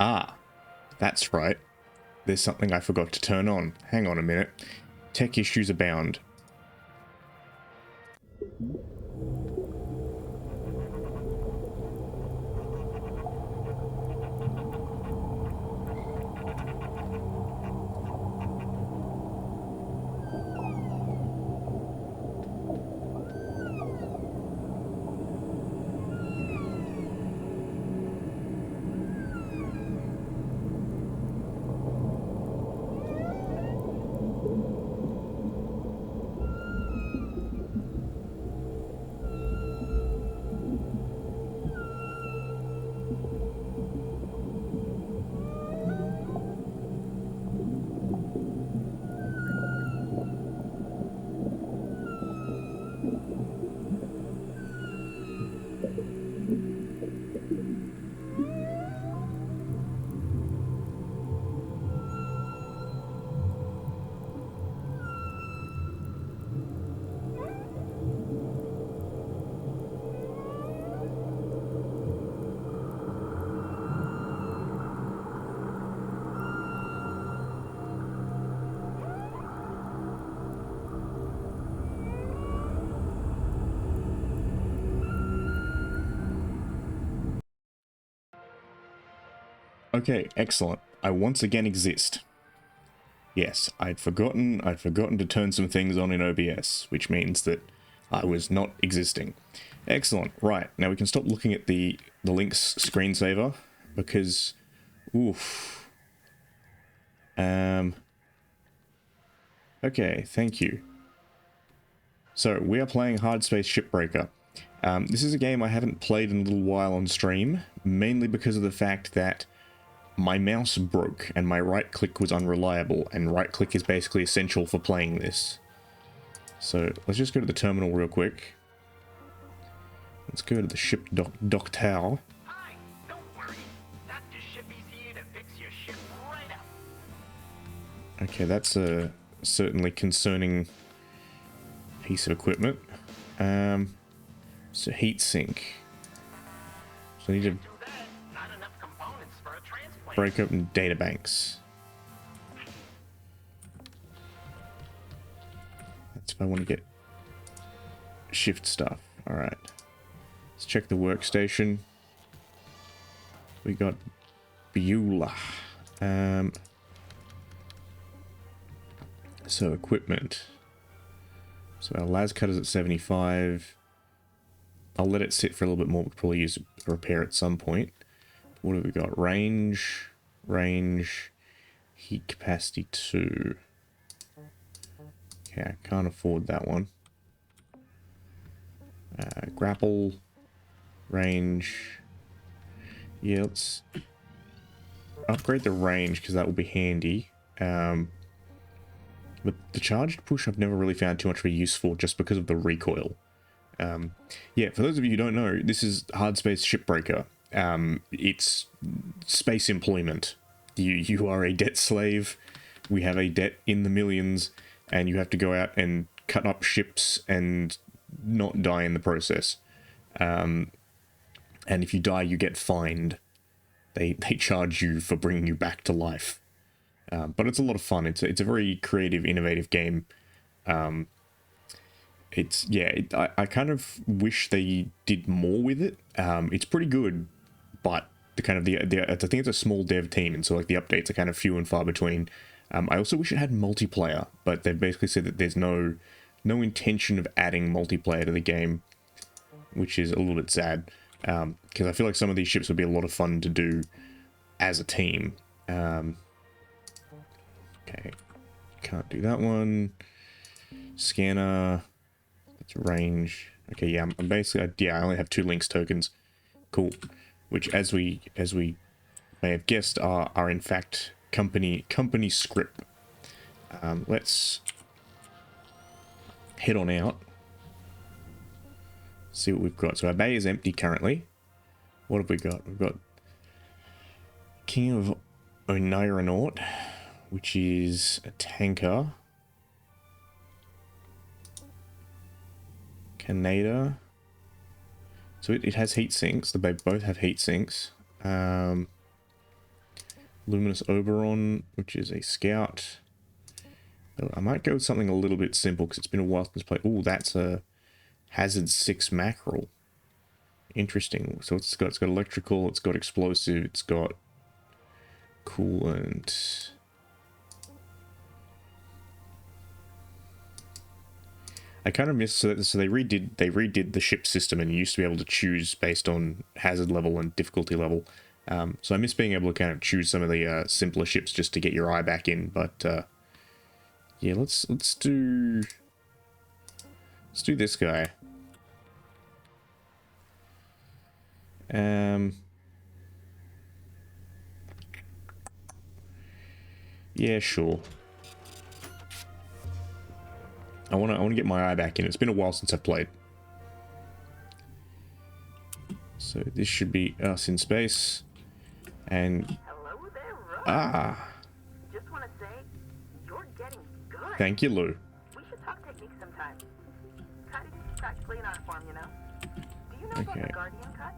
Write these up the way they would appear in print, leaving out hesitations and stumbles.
Ah, that's right. There's something I forgot to turn on. Hang on a minute. Tech issues abound. Okay, excellent. I once again exist. Yes, I'd forgotten to turn some things on in OBS, which means that I was not existing. Excellent. Right, now we can stop looking at the Link's screensaver because oof. Okay, thank you. So, we are playing Hard Space Shipbreaker. This is a game I haven't played in a little while on stream, mainly because of the fact that my mouse broke and my right click was unreliable, and right click is basically essential for playing this. So let's just go to the terminal real quick. Let's go to the ship dock tower. Hi, don't worry. Dr. Shippy's here to fix your ship right up. Okay, that's a certainly concerning piece of equipment. So heat sink. So I need to Not enough components for a transplant. break open data banks. That's if I want to get shift stuff. Alright. Let's check the workstation. We got Beulah. So equipment. So our las cutter's at 75. I'll let it sit for a little bit more. We'll probably use a repair at some point. What have we got? Range, heat capacity 2. Okay, I can't afford that one. Grapple, range. Yeah, let's upgrade the range because that will be handy. But the charged push I've never really found too much of a use for just because of the recoil. Yeah, for those of you who don't know, this is Hard Space Shipbreaker. It's space employment. You are a debt slave. We have a debt in the millions, and you have to go out and cut up ships and not die in the process. And if you die, you get fined. They charge you for bringing you back to life. But it's a lot of fun. It's a very creative, innovative game. I kind of wish they did more with it. It's pretty good, but I think it's a small dev team, and so like the updates are kind of few and far between. I also wish it had multiplayer, but they've basically said that there's no intention of adding multiplayer to the game, which is a little bit sad. Because I feel like some of these ships would be a lot of fun to do as a team. Okay, can't do that one. Scanner, that's range. Okay, yeah, I'm basically, I only have 2 links tokens. Cool. Which, as we may have guessed, are in fact company script. Let's head on out. See what we've got. So our bay is empty currently. What have we got? We've got King of Oneironaut, which is a tanker. Canada. So it has heat sinks. They both have heat sinks. Luminous Oberon, which is a scout. I might go with something a little bit simple because it's been a while since I played. Oh, that's a Hazard 6 mackerel. Interesting. So it's got electrical, it's got explosive, it's got coolant. I kind of miss so they redid the ship system, and you used to be able to choose based on hazard level and difficulty level. So I miss being able to kind of choose some of the simpler ships just to get your eye back in. But yeah, let's do this guy. Yeah, sure. I want to get my eye back in. It's been a while since I've played. So this should be us in space. And Hello there, Rose. Just want to say, you're getting good. Thank you, Lou. We should talk techniques sometime. Cutting is practically an art form, you know. Do you know about Okay. the Guardian cut?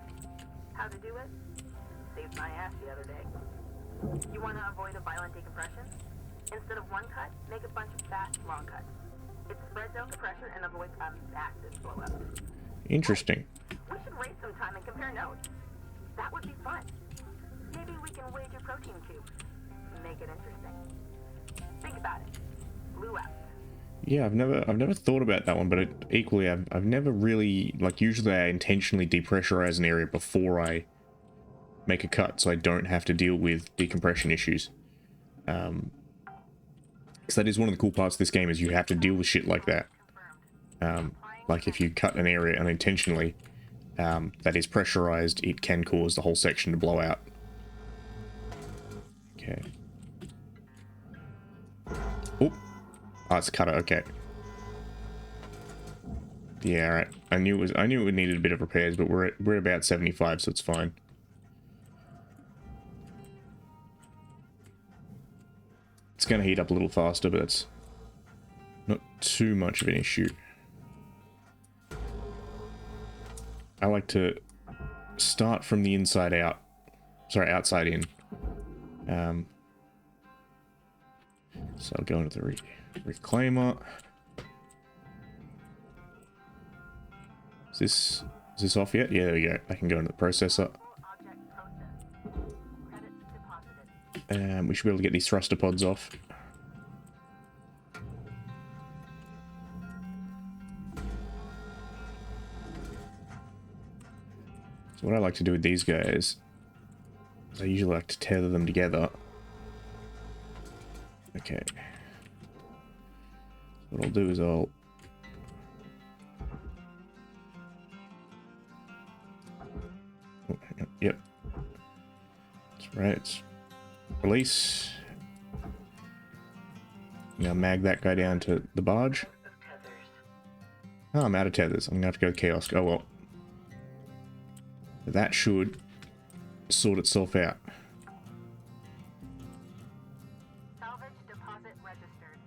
How to do it? Saved my ass the other day. You want to avoid a violent decompression? Instead of one cut, make a bunch of fast, long cuts. It spreads out the pressure and avoids a massive blow up. Interesting. We should race sometime and compare notes. That would be fun. Maybe we can wager protein cubes. Make it interesting. Think about it. Blue out. Yeah, I've never thought about that one, but equally, I've never really, like, usually I intentionally depressurize an area before I make a cut, so I don't have to deal with decompression issues. Because that is one of the cool parts of this game, is you have to deal with shit like that. Like if you cut an area unintentionally that is pressurized, it can cause the whole section to blow out. Okay. Oh, it's a cutter. Okay. Yeah, right. I knew it needed a bit of repairs, but we're at about 75, so it's fine. It's going to heat up a little faster, but it's not too much of an issue. I like to start from the inside out. Sorry, outside in. So I'll go into the reclaimer. Is this Is this off yet? Yeah, there we go. I can go into the processor. Object processed. Credits deposited. We should be able to get these thruster pods off. So what I like to do with these guys, I usually like to tether them together. Okay. What I'll do is I'll... Oh, hang on. Yep. That's right. Release. Now mag that guy down to the barge. Oh, I'm out of tethers. I'm gonna have to go chaos. Oh well. That should sort itself out. Salvage deposit registered.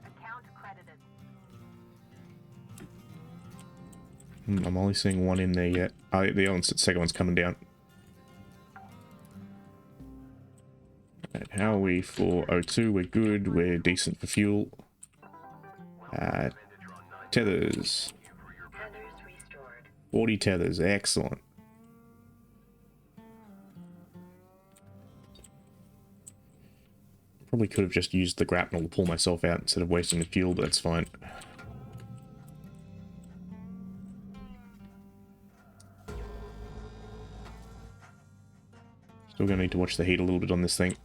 Account credited. I'm only seeing one in there yet. Oh, the second one's coming down. Right, how are we for O2? We're good. We're decent for fuel. Tethers. 40 tethers. Excellent. Probably could have just used the grapnel to pull myself out instead of wasting the fuel, but that's fine. Still gonna need to watch the heat a little bit on this thing.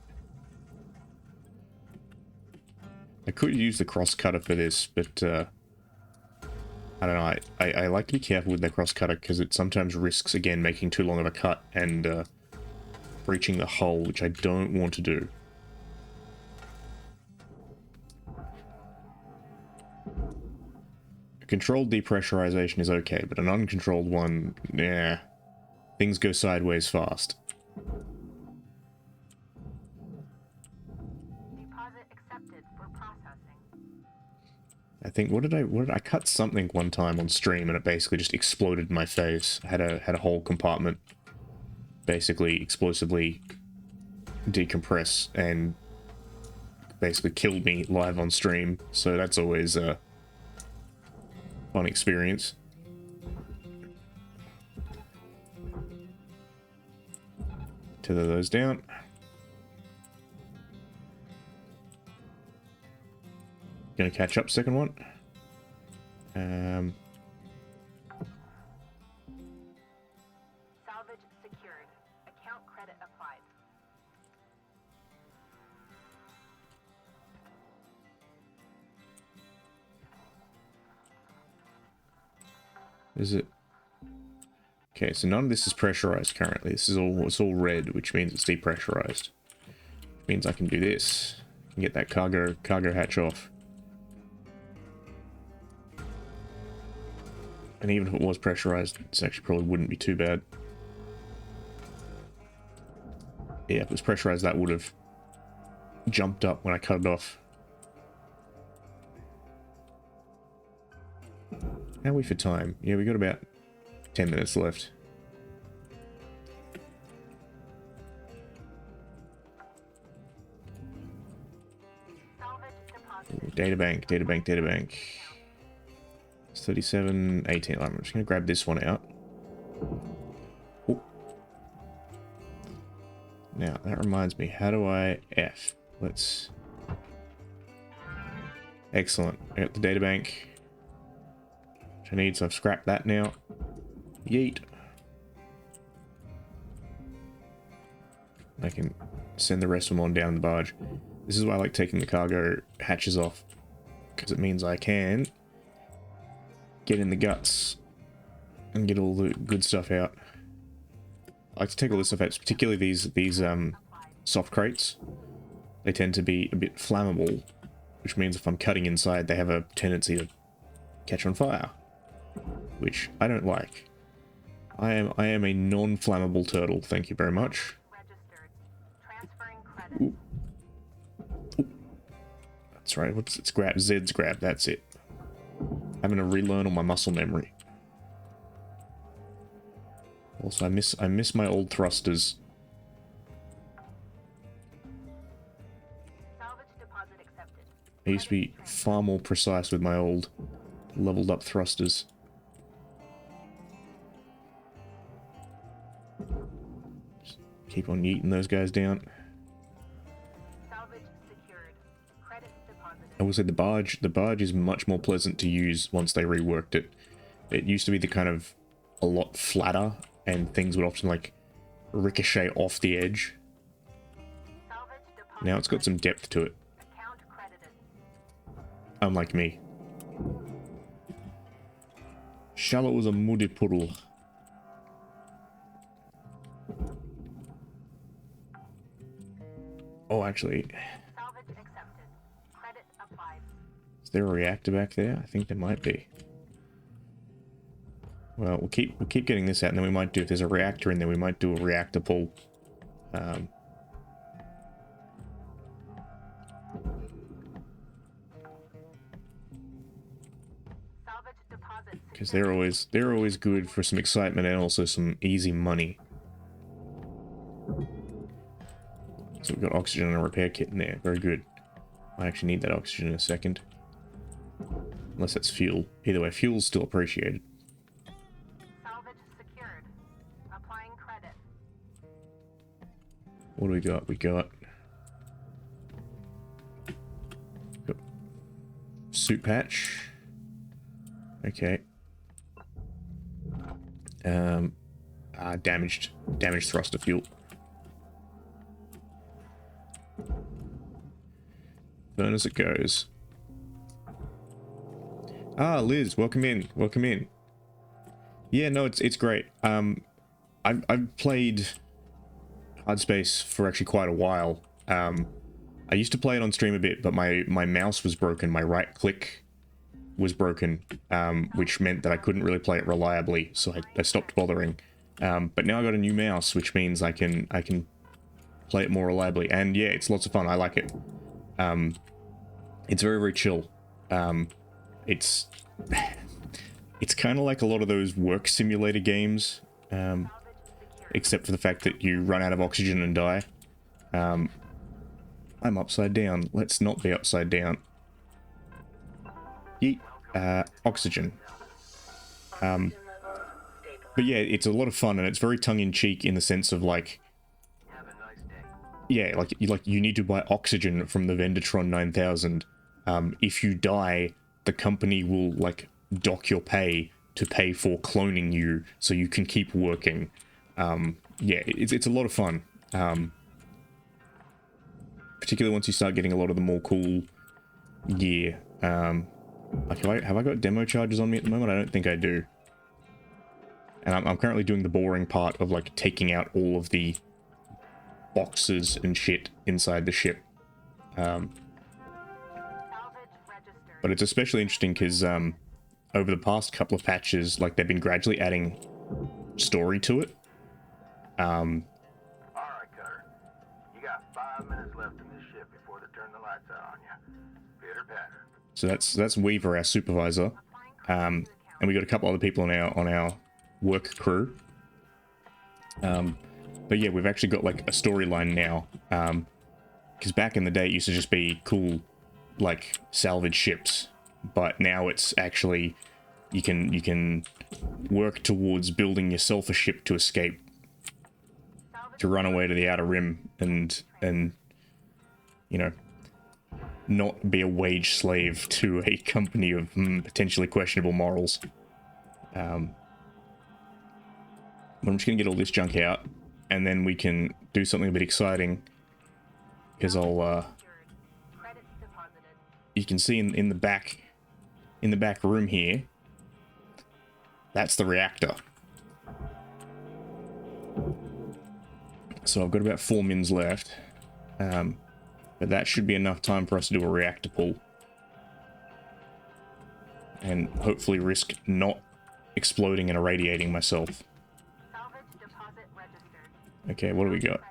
I could use the cross cutter for this, but I don't know. I like to be careful with the cross cutter because it sometimes risks, again, making too long of a cut and breaching the hull, which I don't want to do. A controlled depressurization is okay, but an uncontrolled one, nah. Things go sideways fast. Deposit accepted for processing. I think what did I cut something one time on stream and it basically just exploded in my face. I had a whole compartment basically explosively decompress and basically killed me live on stream. So that's always a fun experience. Tether those down. Gonna catch up second one. Salvage secured. Account credit applied. Is it? Okay, so none of this is pressurized currently. This is it's all red, which means it's depressurized. Which means I can do this. I can get that cargo hatch off. And even if it was pressurized, this actually probably wouldn't be too bad. Yeah, if it was pressurized, that would have jumped up when I cut it off. How are we for time? Yeah, we got about 10 minutes left. Databank. It's 37, 18. I'm just going to grab this one out. Ooh. Now, that reminds me, how do I F? Let's... Excellent. I got the databank. Which I need, so I've scrapped that now. Yeet. I can send the rest of them on down the barge. This is why I like taking the cargo hatches off, because it means I can get in the guts and get all the good stuff out. I like to take all this stuff out, particularly these soft crates. They tend to be a bit flammable, which means if I'm cutting inside, they have a tendency to catch on fire, which I don't like. I am a non-flammable turtle. Thank you very much. Registered. Transferring credit. Ooh. Ooh. That's right. What's it's grab? Z's grab. That's it. Having to relearn all my muscle memory. Also, I miss my old thrusters. Salvage deposit accepted. I used to be far more precise with my old leveled up thrusters. Keep on yeeting those guys down. Salvage secured. Credits deposited. I will say the barge is much more pleasant to use once they reworked it. It used to be the kind of a lot flatter, and things would often like ricochet off the edge. Salvage deposited. Now it's got some depth to it, Account credited. unlike me. Shallow as a muddy puddle. Oh, actually, Salvage accepted. Credit applied. is there a reactor back there? I think there might be. Well, we'll keep getting this out, and then we might do, if there's a reactor in there, we might do a reactor pull. Salvage deposit Because secured. they're always good for some excitement and also some easy money. So we've got oxygen and a repair kit in there. Very good. I actually need that oxygen in a second. Unless that's fuel. Either way, fuel's still appreciated. Salvage secured. Applying credit. What do we got? We got suit patch. Okay. Damaged thruster fuel. Burn as it goes. Ah, Liz, welcome in. Welcome in. Yeah, no, it's great. I've played Hard Space for actually quite a while. I used to play it on stream a bit, but my mouse was broken. My right click was broken, which meant that I couldn't really play it reliably, so I stopped bothering. But now I got a new mouse, which means I can play it more reliably. And yeah, it's lots of fun. I like it. It's very, very chill. It's kind of like a lot of those work simulator games, except for the fact that you run out of oxygen and die. I'm upside down. Let's not be upside down. Yeet. Oxygen. But yeah, it's a lot of fun, and it's very tongue-in-cheek in the sense of like, yeah, like you need to buy oxygen from the Vendatron 9000. If you die, the company will like dock your pay to pay for cloning you so you can keep working. Yeah, it's a lot of fun. Particularly once you start getting a lot of the more cool gear. Like have I got demo charges on me at the moment? I don't think I do. And I'm currently doing the boring part of like taking out all of the boxes and shit inside the ship. Salvage registered. But it's especially interesting because over the past couple of patches, like they've been gradually adding story to it. Alright, Cutter. You got 5 minutes left in this ship before they turn the lights out on you. Pitter patter. So that's Weaver, our supervisor. And we got a couple other people on our work crew. But yeah, we've actually got like a storyline now. Because back in the day, it used to just be cool, like salvage ships. But now it's actually you can work towards building yourself a ship to escape, to run away to the Outer Rim and you know, not be a wage slave to a company of potentially questionable morals. But I'm just gonna get all this junk out, and then we can do something a bit exciting. Because I'll Credits deposited. you can see in the back room here, that's the reactor. So I've got about 4 mins left, but that should be enough time for us to do a reactor pull, and hopefully risk not exploding and irradiating myself. Salvage deposit registered. Okay, what do we got?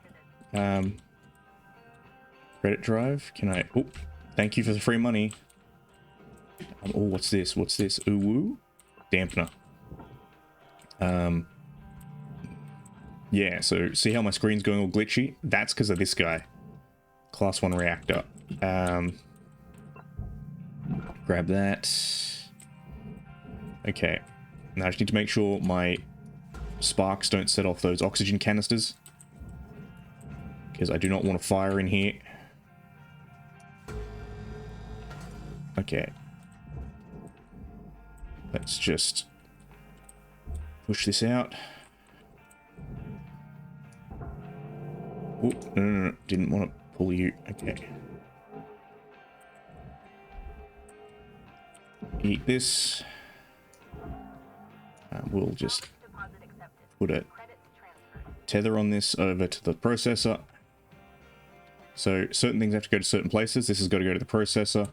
Credited. Credit drive. Can I? Oh, thank you for the free money. Oh, what's this? What's this? Ooh, woo? Dampener. Yeah, so see how my screen's going all glitchy? That's because of this guy. Class 1 reactor. Grab that. Okay. Now I just need to make sure my sparks don't set off those oxygen canisters. because I do not want to fire in here. Okay. Let's just push this out. Oh, no. Didn't want to pull you. Okay. Eat this. We'll just put a tether on this over to the processor. So certain things have to go to certain places. This has got to go to the processor.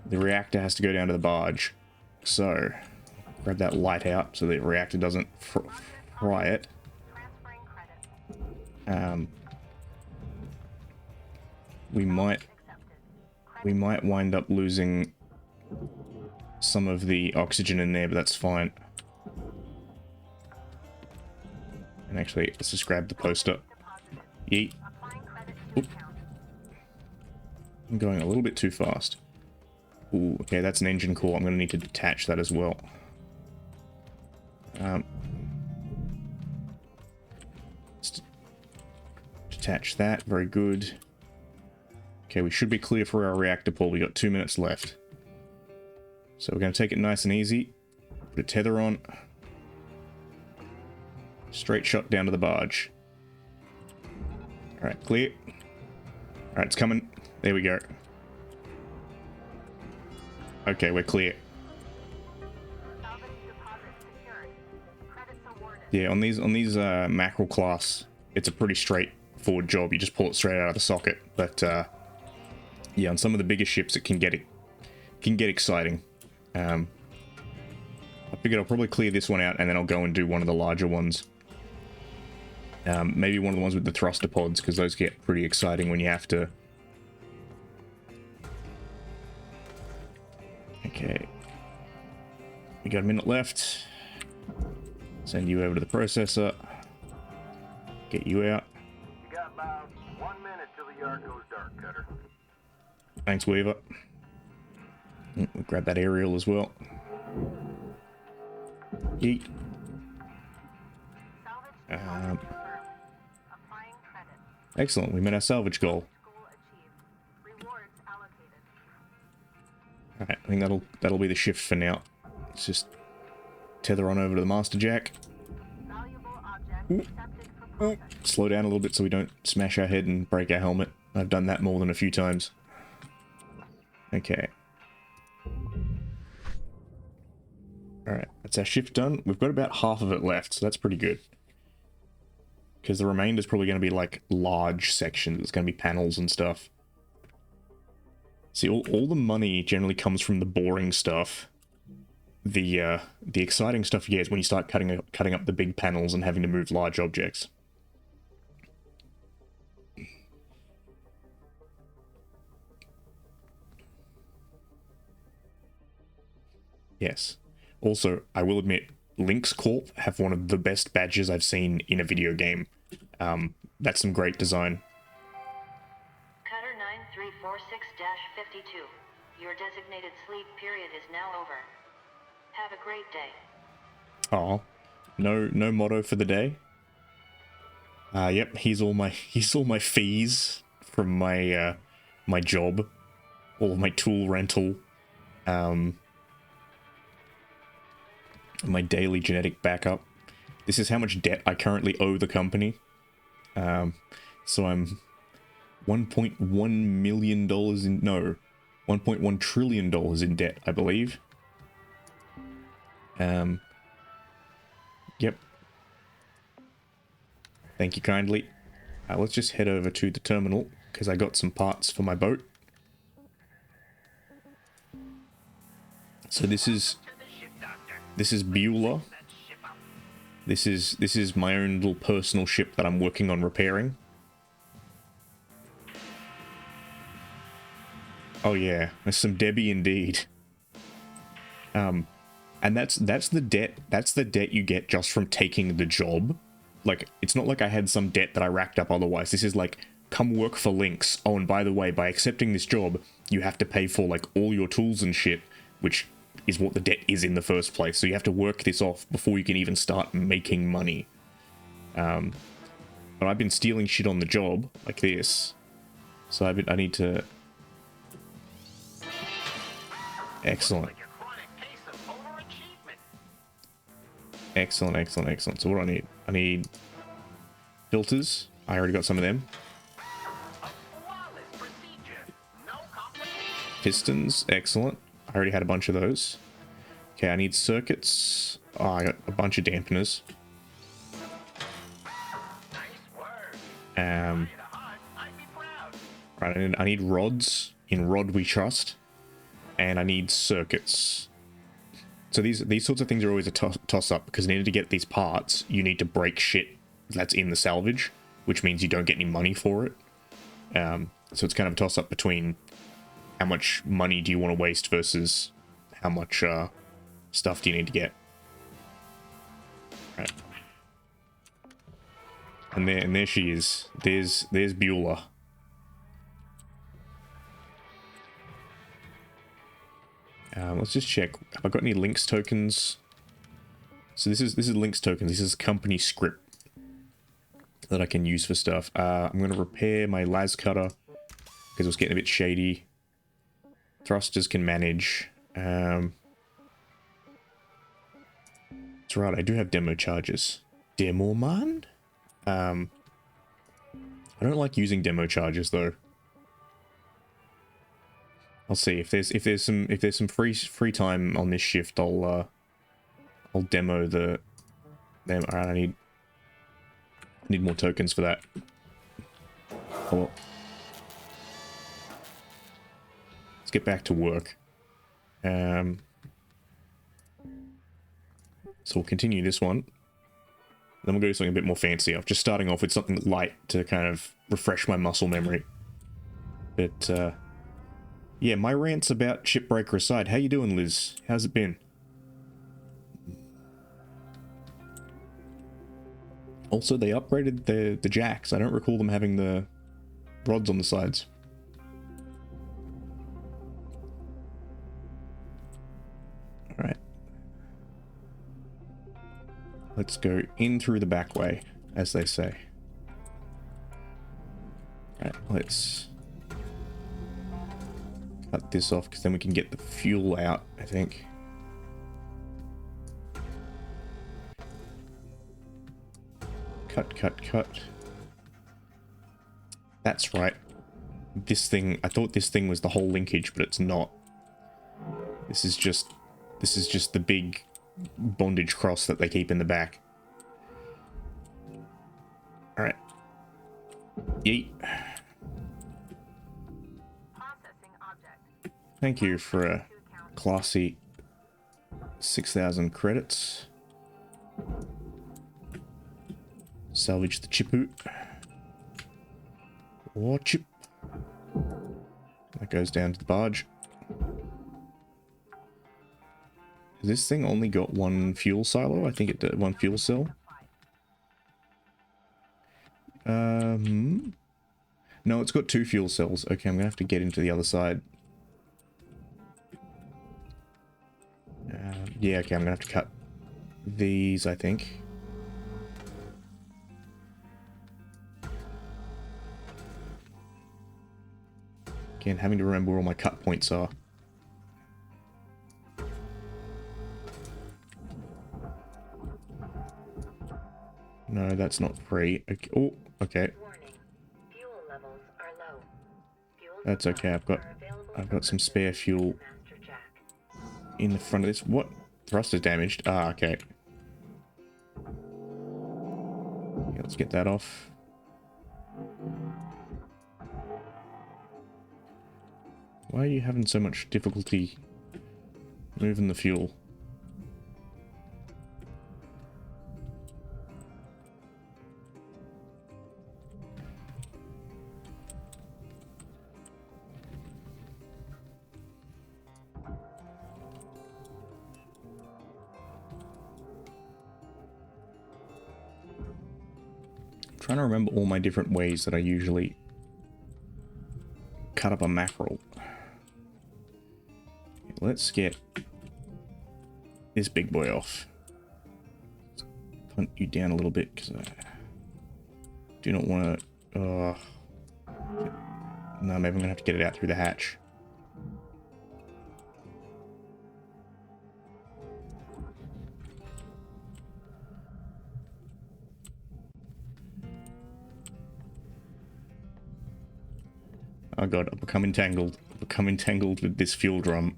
The reactor has to go down to the barge. So grab that light out so the reactor doesn't fry it. We might wind up losing some of the oxygen in there, but that's fine. And actually, let's just grab the poster. Yeet. Oop. I'm going a little bit too fast. Ooh, okay, that's an engine core. I'm going to need to detach that as well. Let's detach that. Very good. Okay, we should be clear for our reactor pull. We got 2 minutes left. So we're going to take it nice and easy. Put a tether on. Straight shot down to the barge. Alright, clear. Alright, it's coming. There we go. Okay, we're clear. Yeah, on these mackerel class, it's a pretty straightforward job. You just pull it straight out of the socket. But yeah, on some of the bigger ships, it can get exciting. I figured I'll probably clear this one out, and then I'll go and do one of the larger ones. Maybe one of the ones with the thruster pods, because those get pretty exciting when you have to. Okay. We got a minute left. Send you over to the processor. Get you out. You got about 1 minute till the yard goes dark, Cutter. Thanks, Weaver. We'll grab that aerial as well. Yeet. Excellent, we met our salvage goal. Alright, I think that'll be the shift for now. Let's just tether on over to the master jack. Ooh. Slow down a little bit so we don't smash our head and break our helmet. I've done that more than a few times. Okay. Alright, that's our shift done. We've got about half of it left, so that's pretty good. Because the remainder is probably going to be like large sections. It's going to be panels and stuff. See, all the money generally comes from the boring stuff. The exciting stuff you get is when you start cutting up the big panels and having to move large objects. Yes. Also, I will admit, Lynx Corp have one of the best badges I've seen in a video game. That's some great design. Cutter 9346-52. Your designated sleep period is now over. Have a great day. Oh, no motto for the day. Yep, here's all my fees from my my job, all of my tool rental, my daily genetic backup. This is how much debt I currently owe the company. So I'm $1.1 million in, no, $1.1 trillion in debt, I believe. Yep. Thank you kindly. Let's just head over to the terminal, because I got some parts for my boat. So this is Beulah. This is my own little personal ship that I'm working on repairing. Oh yeah, there's some Debbie indeed. And that's the debt you get just from taking the job. Like, it's not like I had some debt that I racked up otherwise. This is like, come work for Lynx. Oh, and by the way, by accepting this job, you have to pay for like all your tools and shit, which is what the debt is in the first place. So you have to work this off before you can even start making money. But I've been stealing shit on the job, like this. So I need to... Excellent. Excellent, excellent, excellent. So what do I need? I need filters. I already got some of them. Pistons, excellent. I already had a bunch of those. Okay, I need circuits. Oh, I got a bunch of dampeners. Right, I need rods. In rod we trust. And I need circuits. So these sorts of things are always a toss up, because in order to get these parts, you need to break shit that's in the salvage, which means you don't get any money for it. So it's kind of a toss up between how much money do you want to waste versus how much stuff do you need to get. Right. And there she is. There's Beulah. Let's just check. Have I got any links tokens? So this is links tokens. This is company script that I can use for stuff. I'm going to repair my las cutter because it was getting a bit shady. Thrusters can manage. That's right. I do have demo charges. Demo man? I don't like using demo charges though. I'll see if there's some free time on this shift. I'll demo them. All right, I need more tokens for that. Oh well. Let's get back to work. So we'll continue this one. Then we'll go to something a bit more fancy. I'm just starting off with something light to kind of refresh my muscle memory. But yeah, my rants about Shipbreaker aside, how you doing, Liz? How's it been? Also, they upgraded the jacks. I don't recall them having the rods on the sides. Alright. Let's go in through the back way, as they say. Alright, let's cut this off, because then we can get the fuel out, I think. Cut. That's right. This thing, I thought this thing was the whole linkage, but it's not. This is just the big bondage cross that they keep in the back. Alright. Yeet. Thank you for a classy 6,000 credits. Salvage the chipboot. Or chip. That goes down to the barge. Has this thing only got one fuel silo? I think it did. One fuel cell. No, it's got two fuel cells. Okay, I'm gonna have to get into the other side. Yeah, okay, I'm gonna have to cut these, I think. Again, having to remember where all my cut points are. No, that's not free. Okay. Oh, okay. That's okay. I've got some spare fuel in the front of this. What? Thrust is damaged. Ah, okay. Yeah, let's get that off. Why are you having so much difficulty moving the fuel? Trying to remember all my different ways that I usually cut up a mackerel. Let's get this big boy off. Punt you down a little bit because Do not want to... no, maybe I'm going to have to get it out through the hatch. Oh god, I've become entangled. I've become entangled with this fuel drum.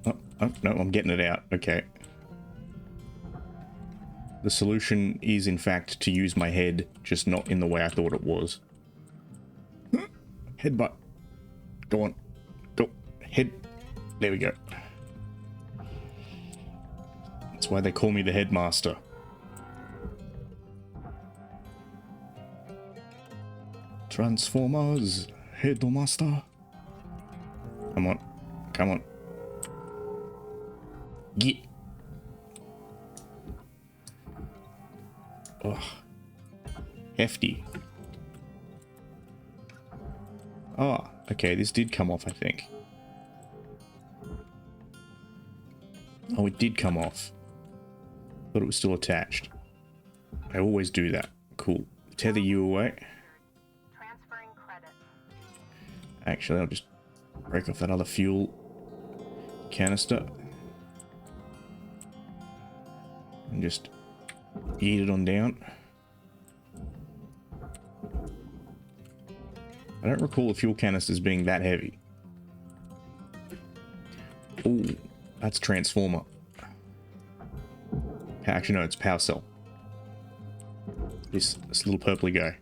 Oh, no, I'm getting it out. Okay. The solution is, in fact, to use my head, just not in the way I thought it was. Headbutt. Go on. Go. Head. There we go. That's why they call me the headmaster. Transformers. Headmaster. Come on. Come on. Get. Oh. Hefty. Oh, okay, this did come off, I think. Oh, it did come off. Thought it was still attached. I always do that. Cool. Tether you away. Transferring credits. Actually, I'll just break off that other fuel canister. And just eat it on down. I don't recall the fuel canisters being that heavy. Oh, that's transformer. Actually, no, it's power cell. This little purpley guy.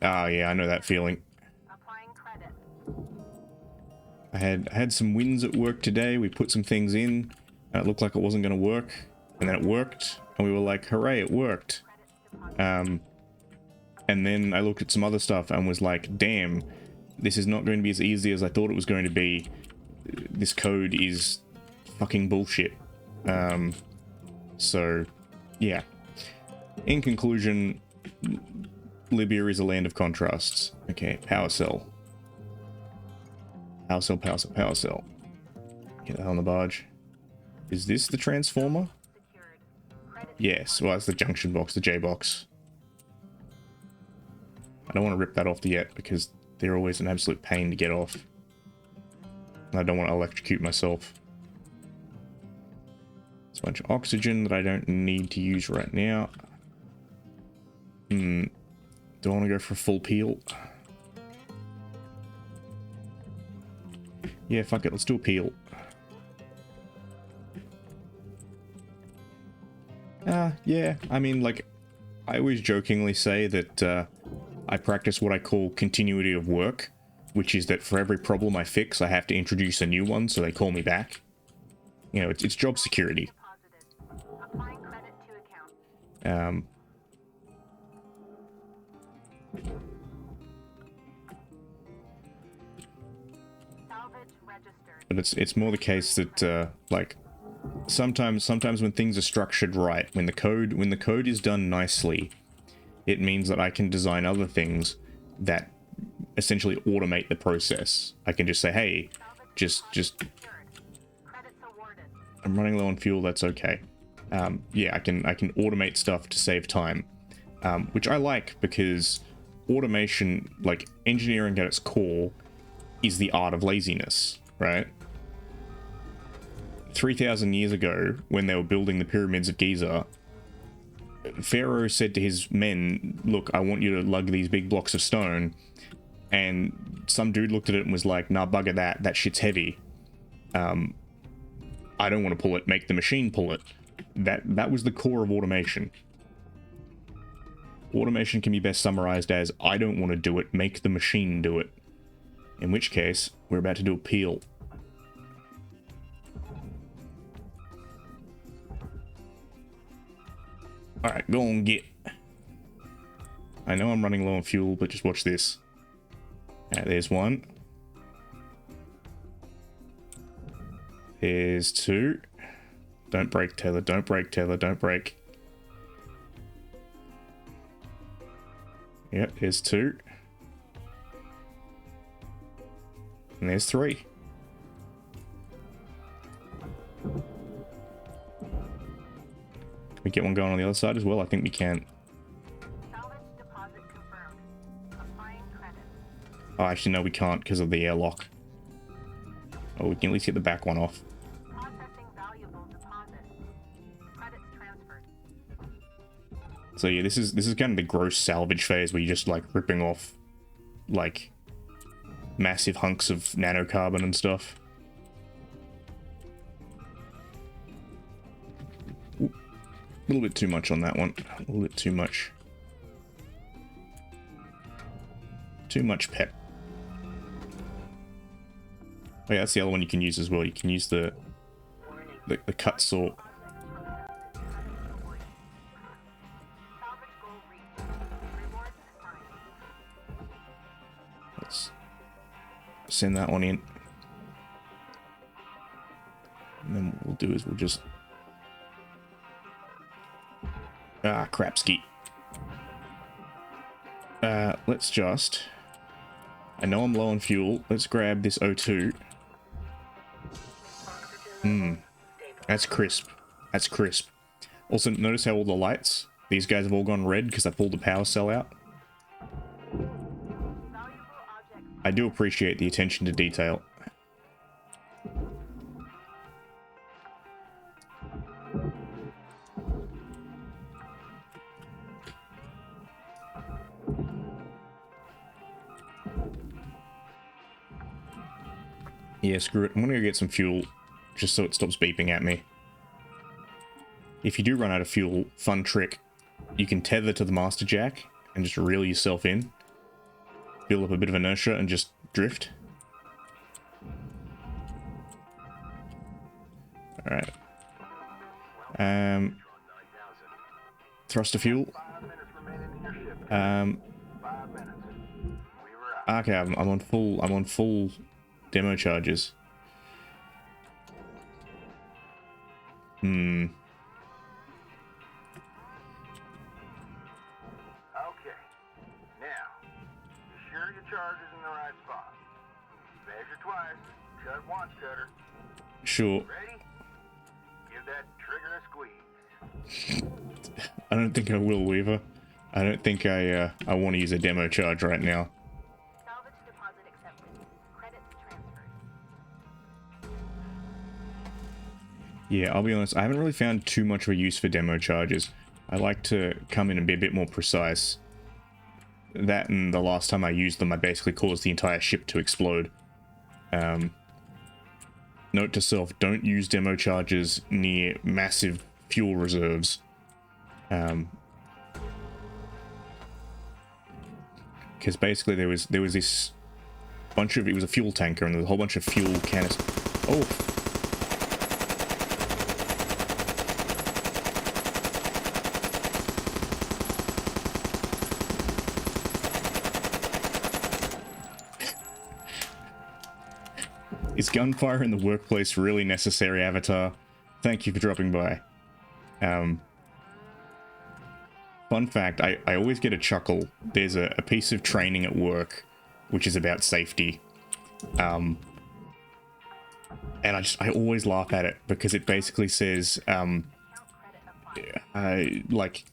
Ah, yeah, I know that feeling. Applying credit. I had some wins at work today. We put some things in, and it looked like it wasn't going to work, and then it worked, and we were like, hooray, it worked. And then I looked at some other stuff and was like, damn, this is not going to be as easy as I thought it was going to be. This code is fucking bullshit. So, yeah. In conclusion, Libya is a land of contrasts. Okay, power cell. Power cell, power cell, power cell. Get that on the barge. Is this the transformer? Yes, well, that's the junction box, the J box. I don't want to rip that off yet because they're always an absolute pain to get off. And I don't want to electrocute myself. It's a bunch of oxygen that I don't need to use right now. Do I want to go for a full peel? Yeah, fuck it, let's do a peel. Yeah, I mean, like, I always jokingly say that I practice what I call continuity of work, which is that for every problem I fix, I have to introduce a new one so they call me back. You know, it's job security. Applying credit to account. Salvage registered. But it's more the case that like sometimes when things are structured right, when the code is done nicely, it means that I can design other things that essentially automate the process. I can just say, hey, just Credits awarded. I'm running low on fuel, that's okay. Yeah, I can automate stuff to save time, which I like because automation, like engineering at its core, is the art of laziness, right? 3,000 years ago, when they were building the pyramids of Giza, Pharaoh said to his men, look, I want you to lug these big blocks of stone. And some dude looked at it and was like, nah, bugger that shit's heavy. I don't want to pull it, make the machine pull it. That was the core of automation. Automation can be best summarized as, I don't want to do it, make the machine do it. In which case, we're about to do a peel. Alright, go on, get. I know I'm running low on fuel, but just watch this. There's one. There's two. Don't break, Taylor. Don't break, Taylor. Don't break. Yep, there's two. And there's three. We get one going on the other side as well? I think we can. Salvage deposit confirmed. Applying credit. Oh, actually, no, we can't because of the airlock. Oh, we can at least get the back one off. Processing valuable deposit. Credits transferred. So yeah, this is kind of the gross salvage phase where you're just like ripping off like massive hunks of nanocarbon and stuff. Ooh, a little bit too much on that one. A little bit too much. Too much pep. Oh yeah, that's the other one you can use as well. You can use the cut saw. Salvage goal reached. Rewards assigned. Let's send that one in. And then what we'll do is we'll just... Ah, crapski. Let's just... I know I'm low on fuel. Let's grab this O2. That's crisp. That's crisp. Also, notice how all the lights, these guys have all gone red because I pulled the power cell out. I do appreciate the attention to detail. Yeah, screw it. I'm gonna go get some fuel, just so it stops beeping at me. If you do run out of fuel, fun trick. You can tether to the master jack and just reel yourself in. Build up a bit of inertia and just drift. Alright. Thruster fuel. Okay, I'm on full demo charges. Okay. Now, be sure your charge is in the right spot. Measure twice, cut once, Cutter. Sure. Ready? Give that trigger a squeeze. I don't think I will, Weaver. I don't think I want to use a demo charge right now. Salvage deposit accepted. Credits transferred. Yeah, I'll be honest, I haven't really found too much of a use for demo charges. I like to come in and be a bit more precise. That and the last time I used them, I basically caused the entire ship to explode. Note to self, don't use demo charges near massive fuel reserves. Because basically there was this bunch of, it was a fuel tanker and there was a whole bunch of fuel canisters. Oh! Is gunfire in the workplace really necessary, Avatar? Thank you for dropping by. Fun fact, I always get a chuckle. There's a piece of training at work which is about safety. And I always laugh at it because it basically says, like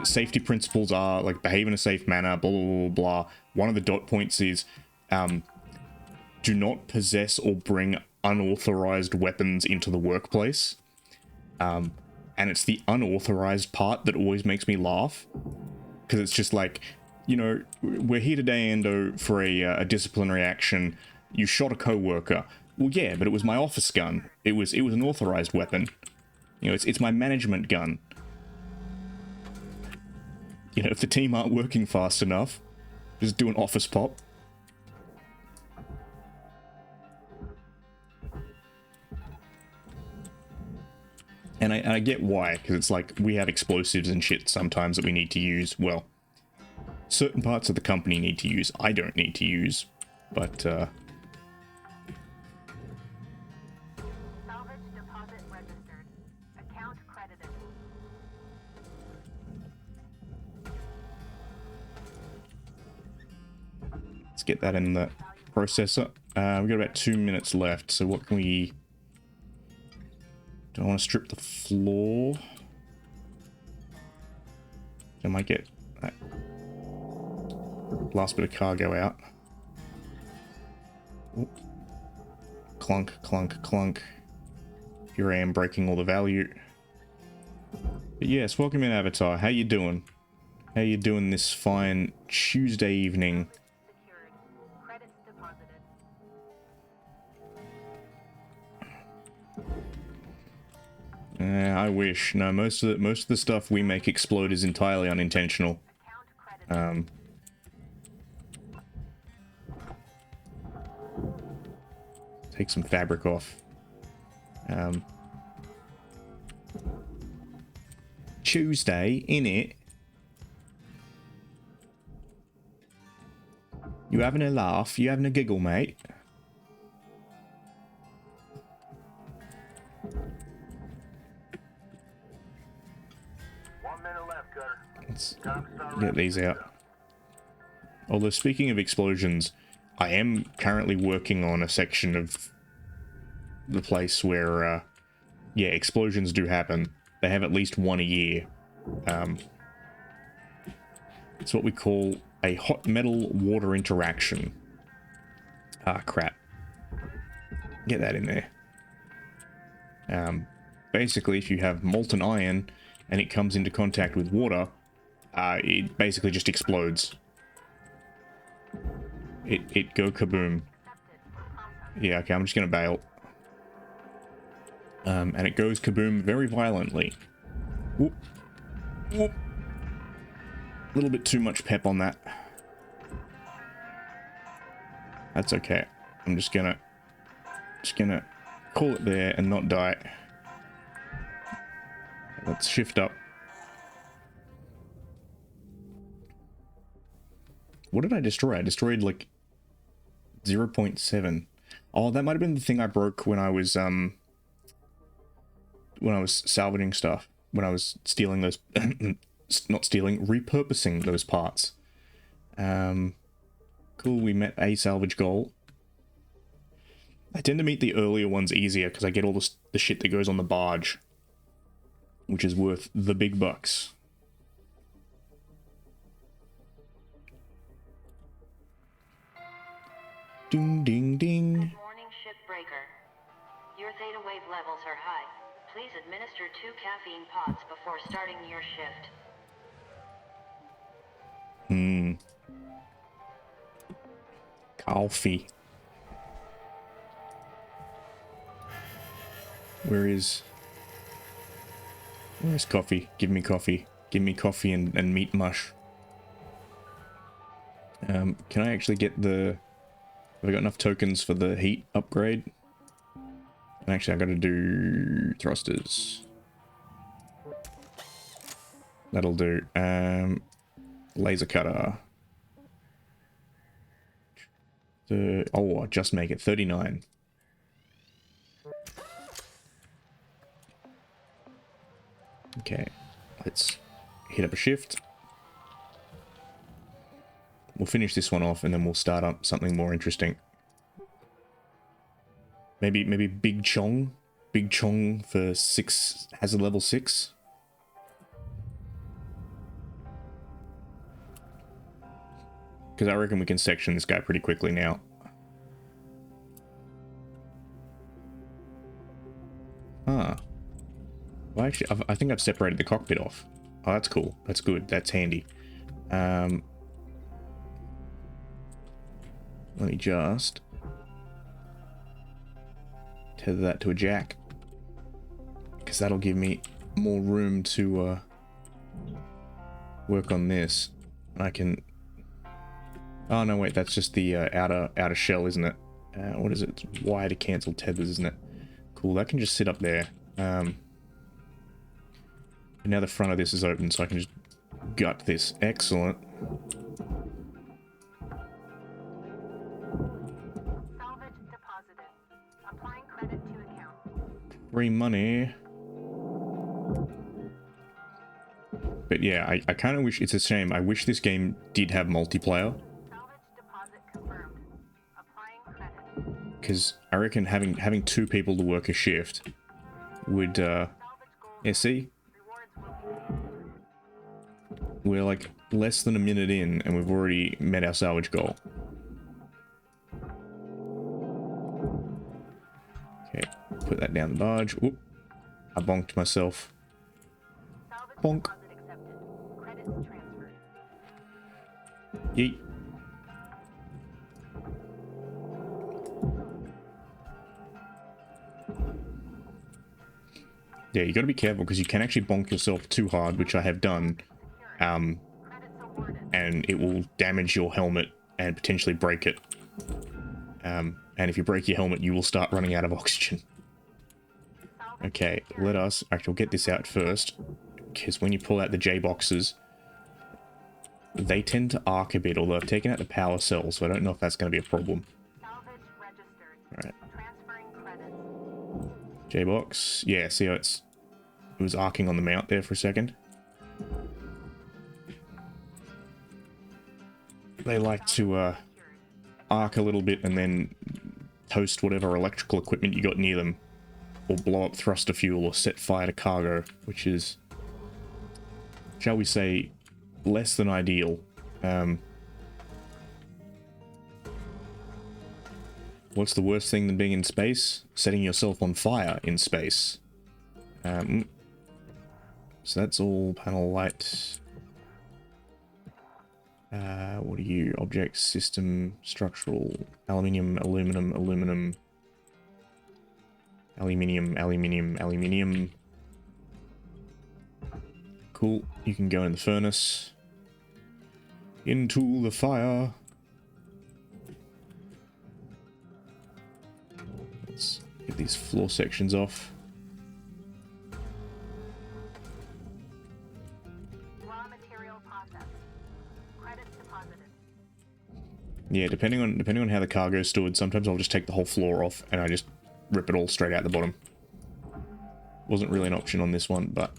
safety principles are like behave in a safe manner, blah, blah, blah, blah. One of the dot points is, do not possess or bring unauthorized weapons into the workplace. And it's the unauthorized part that always makes me laugh. Because it's just like, you know, we're here today, Endo, for a disciplinary action. You shot a co-worker. Well, yeah, but it was my office gun. It was an authorized weapon. You know, it's my management gun. You know, if the team aren't working fast enough, just do an office pop. And I get why, because it's like, we have explosives and shit sometimes that we need to use. Well, certain parts of the company need to use. I don't need to use, but, Salvage deposit registered. Account credited. let's get that in the processor. We've got about 2 minutes left, so what can we... Do I want to strip the floor? I might get that last bit of cargo out. Oop. Clunk, clunk, clunk. Here I am breaking all the value. But yes, welcome in, Avatar. How you doing? How you doing this fine Tuesday evening? Secured. Credits deposited. I wish. No, most of the stuff we make explode is entirely unintentional. Account credit. Take some fabric off. Tuesday, innit? You having a laugh? You having a giggle, mate? Let's get these out. Although, speaking of explosions, I am currently working on a section of the place where, yeah, explosions do happen. They have at least one a year. It's what we call a hot metal water interaction. Ah, crap. Get that in there. Basically, if you have molten iron and it comes into contact with water, it basically just explodes. It go kaboom. Yeah, okay, I'm just gonna bail. And it goes kaboom very violently. Whoop. Whoop. A little bit too much pep on that. That's okay. I'm just gonna call it there and not die. Let's shift up. What did I destroy? I destroyed like 0.7. Oh, that might have been the thing I broke when I was salvaging stuff. When I was stealing those not stealing, repurposing those parts. Cool, we met a salvage goal. I tend to meet the earlier ones easier because I get all the shit that goes on the barge, which is worth the big bucks. Ding, ding, ding. Good morning, shipbreaker. Your theta wave levels are high. Please administer 2 caffeine pods before starting your shift. Coffee. Where's coffee? Give me coffee. Give me coffee and meat mush. Can I actually get the... Have I got enough tokens for the heat upgrade? And actually, I gotta do thrusters. That'll do. Laser cutter. Oh, I'll just make it 39. Okay, let's hit up a shift. We'll finish this one off and then we'll start up something more interesting. Maybe Big Chong. Big Chong for 6 has a level 6. Because I reckon we can section this guy pretty quickly now. Ah. Well, actually, I think I've separated the cockpit off. Oh, that's cool. That's good. That's handy. Let me just tether that to a jack, because that'll give me more room to work on this. I can... Oh no, wait, that's just the outer shell, isn't it? What is it? It's wire to cancel tethers, isn't it? Cool, that can just sit up there. And now the front of this is open, so I can just gut this. Excellent. Salvage deposited. Applying credit to account. Free money. But yeah, I kind of wish... It's a shame. I wish this game did have multiplayer. Salvage deposit confirmed. Applying credit. Because I reckon having 2 people to work a shift would, yeah, see? We're like less than a minute in and we've already met our salvage goal. Okay, put that down the barge. Oop, I bonked myself. Bonk. Yeet. Yeah, you got to be careful because you can actually bonk yourself too hard, which I have done, and it will damage your helmet and potentially break it. And if you break your helmet, you will start running out of oxygen. Okay, let us... Actually, we'll get this out first, because when you pull out the J-boxes, they tend to arc a bit, although I've taken out the power cell, so I don't know if that's going to be a problem. Alright. J-box. Yeah, see how it was arcing on the mount there for a second. They like to arc a little bit and then toast whatever electrical equipment you got near them, or blow up thruster fuel or set fire to cargo, which is, shall we say, less than ideal. What's the worst thing than being in space? Setting yourself on fire in space. So that's all panel light. What are you? Object, system, structural, aluminium, aluminum, aluminum, aluminium, aluminium, aluminium. Cool. You can go in the furnace. Into the fire. Let's get these floor sections off. Raw material processed. Credits deposited. Yeah, depending on how the cargo's stored, sometimes I'll just take the whole floor off and I just rip it all straight out the bottom. Wasn't really an option on this one, but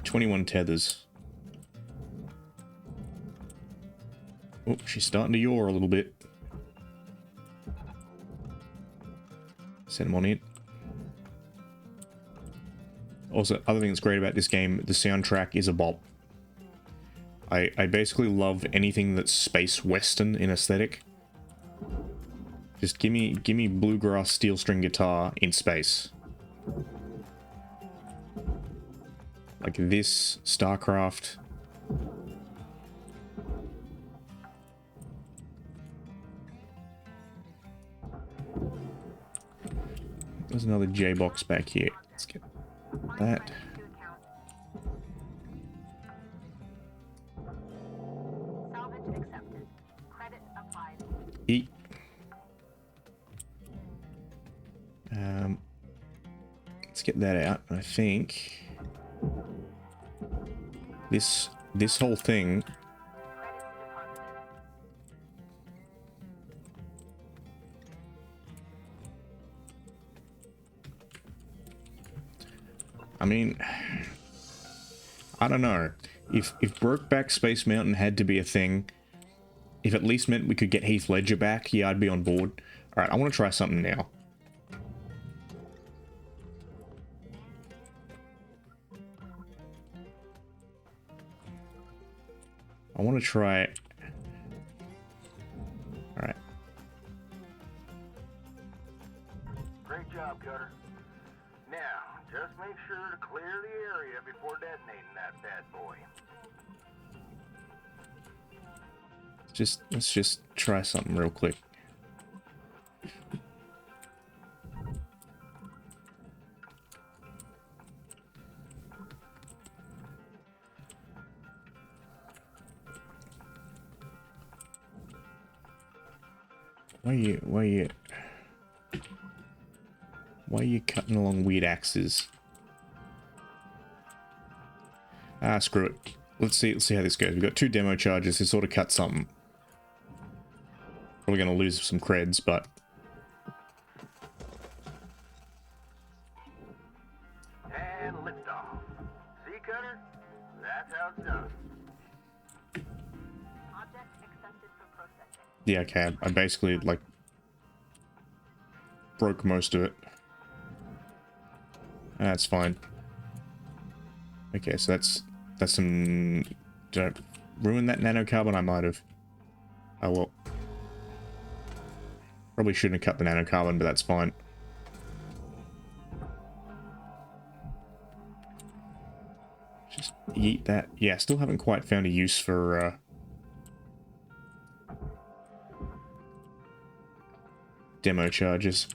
21 tethers. Oh, she's starting to yaw a little bit. Send them on in. Also, other thing that's great about this game, the soundtrack is a bop. I basically love anything that's space western in aesthetic. Just give me bluegrass steel string guitar in space. Like this, StarCraft. There's another J-box back here. Let's get that. Salvage accepted. Credit applied. Eat. Let's get that out. I think this whole thing. I mean, I don't know. If Brokeback Space Mountain had to be a thing, if at least meant we could get Heath Ledger back, yeah, I'd be on board. Alright, I want to try something now. I want to try... Alright. Great job, Cutter. Now, just make sure to clear the area before detonating that bad boy. Let's just try something real quick. Why are you cutting along weird axes? Ah, screw it. Let's see how this goes. We've got 2 demo charges to sort of cut something. Probably going to lose some creds, but... And lift off. See, Cutter? That's how it's done. Object accepted for processing. Yeah, okay. I basically, like... broke most of it. That's fine. Okay, so that's some... Did I ruin that nanocarbon? I might have. Oh well. Probably shouldn't have cut the nanocarbon, but that's fine. Just eat that. Yeah, still haven't quite found a use for demo charges.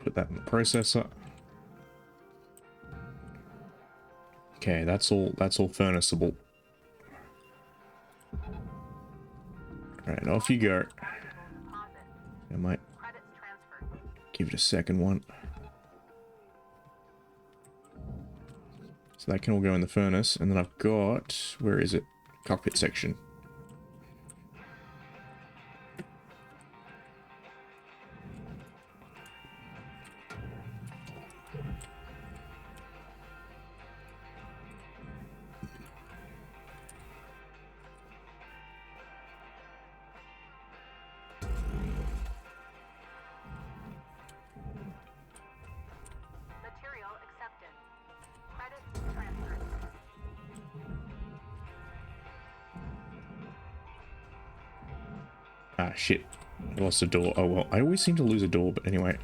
Put that in the processor. Okay, that's all furnaceable. Alright, off you go. I might give it a second one. So that can all go in the furnace, and then I've got, where is it? Cockpit section. Material accepted. Credits transferred. Ah, shit. I lost a door. Oh, well, I always seem to lose a door, but anyway.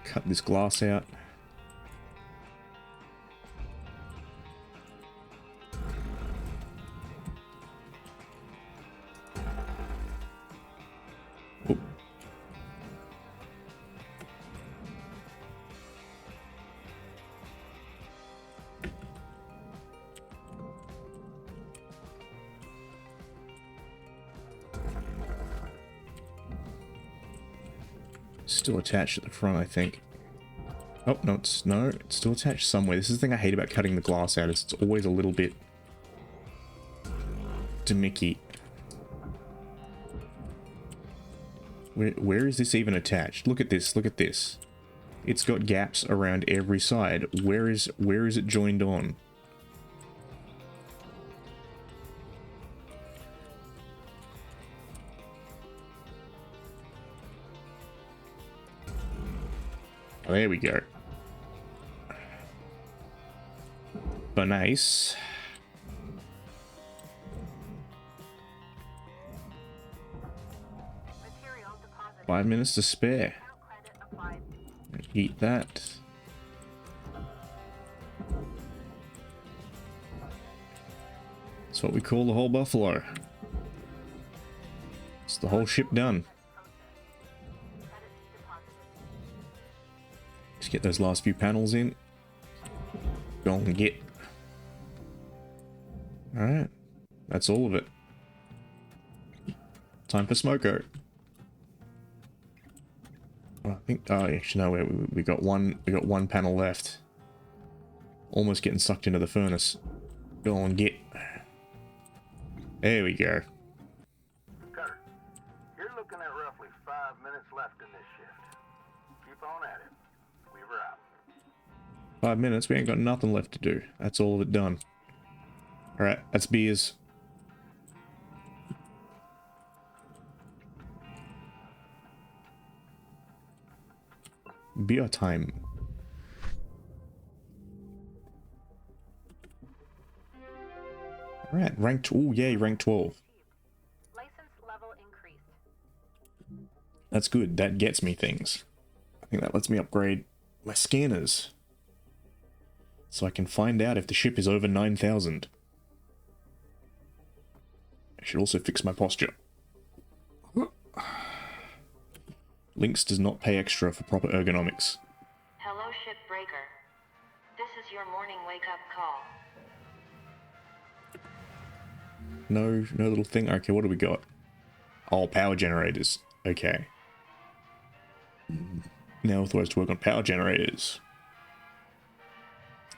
Cut this glass out. Oop. Still attached at the front, I think. Oh, no, it's still attached somewhere. This is the thing I hate about cutting the glass out, is it's always a little bit gimmicky. Where is this even attached? Look at this, look at this. It's got gaps around every side. Where is it joined on? Oh, there we go. But nice. Material deposited. 5 minutes to spare. Credit applied. Eat that. That's what we call the whole buffalo. It's the whole ship done. Just get those last few panels in. Go and get. Alright. That's all of it. Time for smoko. Well, I think, oh, actually no, we got one panel left. Almost getting sucked into the furnace. Go and get. There we go. Cutter, you're looking at roughly 5 minutes left in this shift. Keep on at it. Weaver out. 5 minutes, we ain't got nothing left to do. That's all of it done. Alright, that's beers. Beer time. Alright, ranked. Oh, yay, rank 12. License level increased. That's good. That gets me things. I think that lets me upgrade my scanners. So I can find out if the ship is over 9,000. I should also fix my posture. Lynx does not pay extra for proper ergonomics. Hello, shipbreaker. This is your morning wake-up call. No little thing. Okay, what do we got? Oh, power generators. Okay. Now authorized to work on power generators.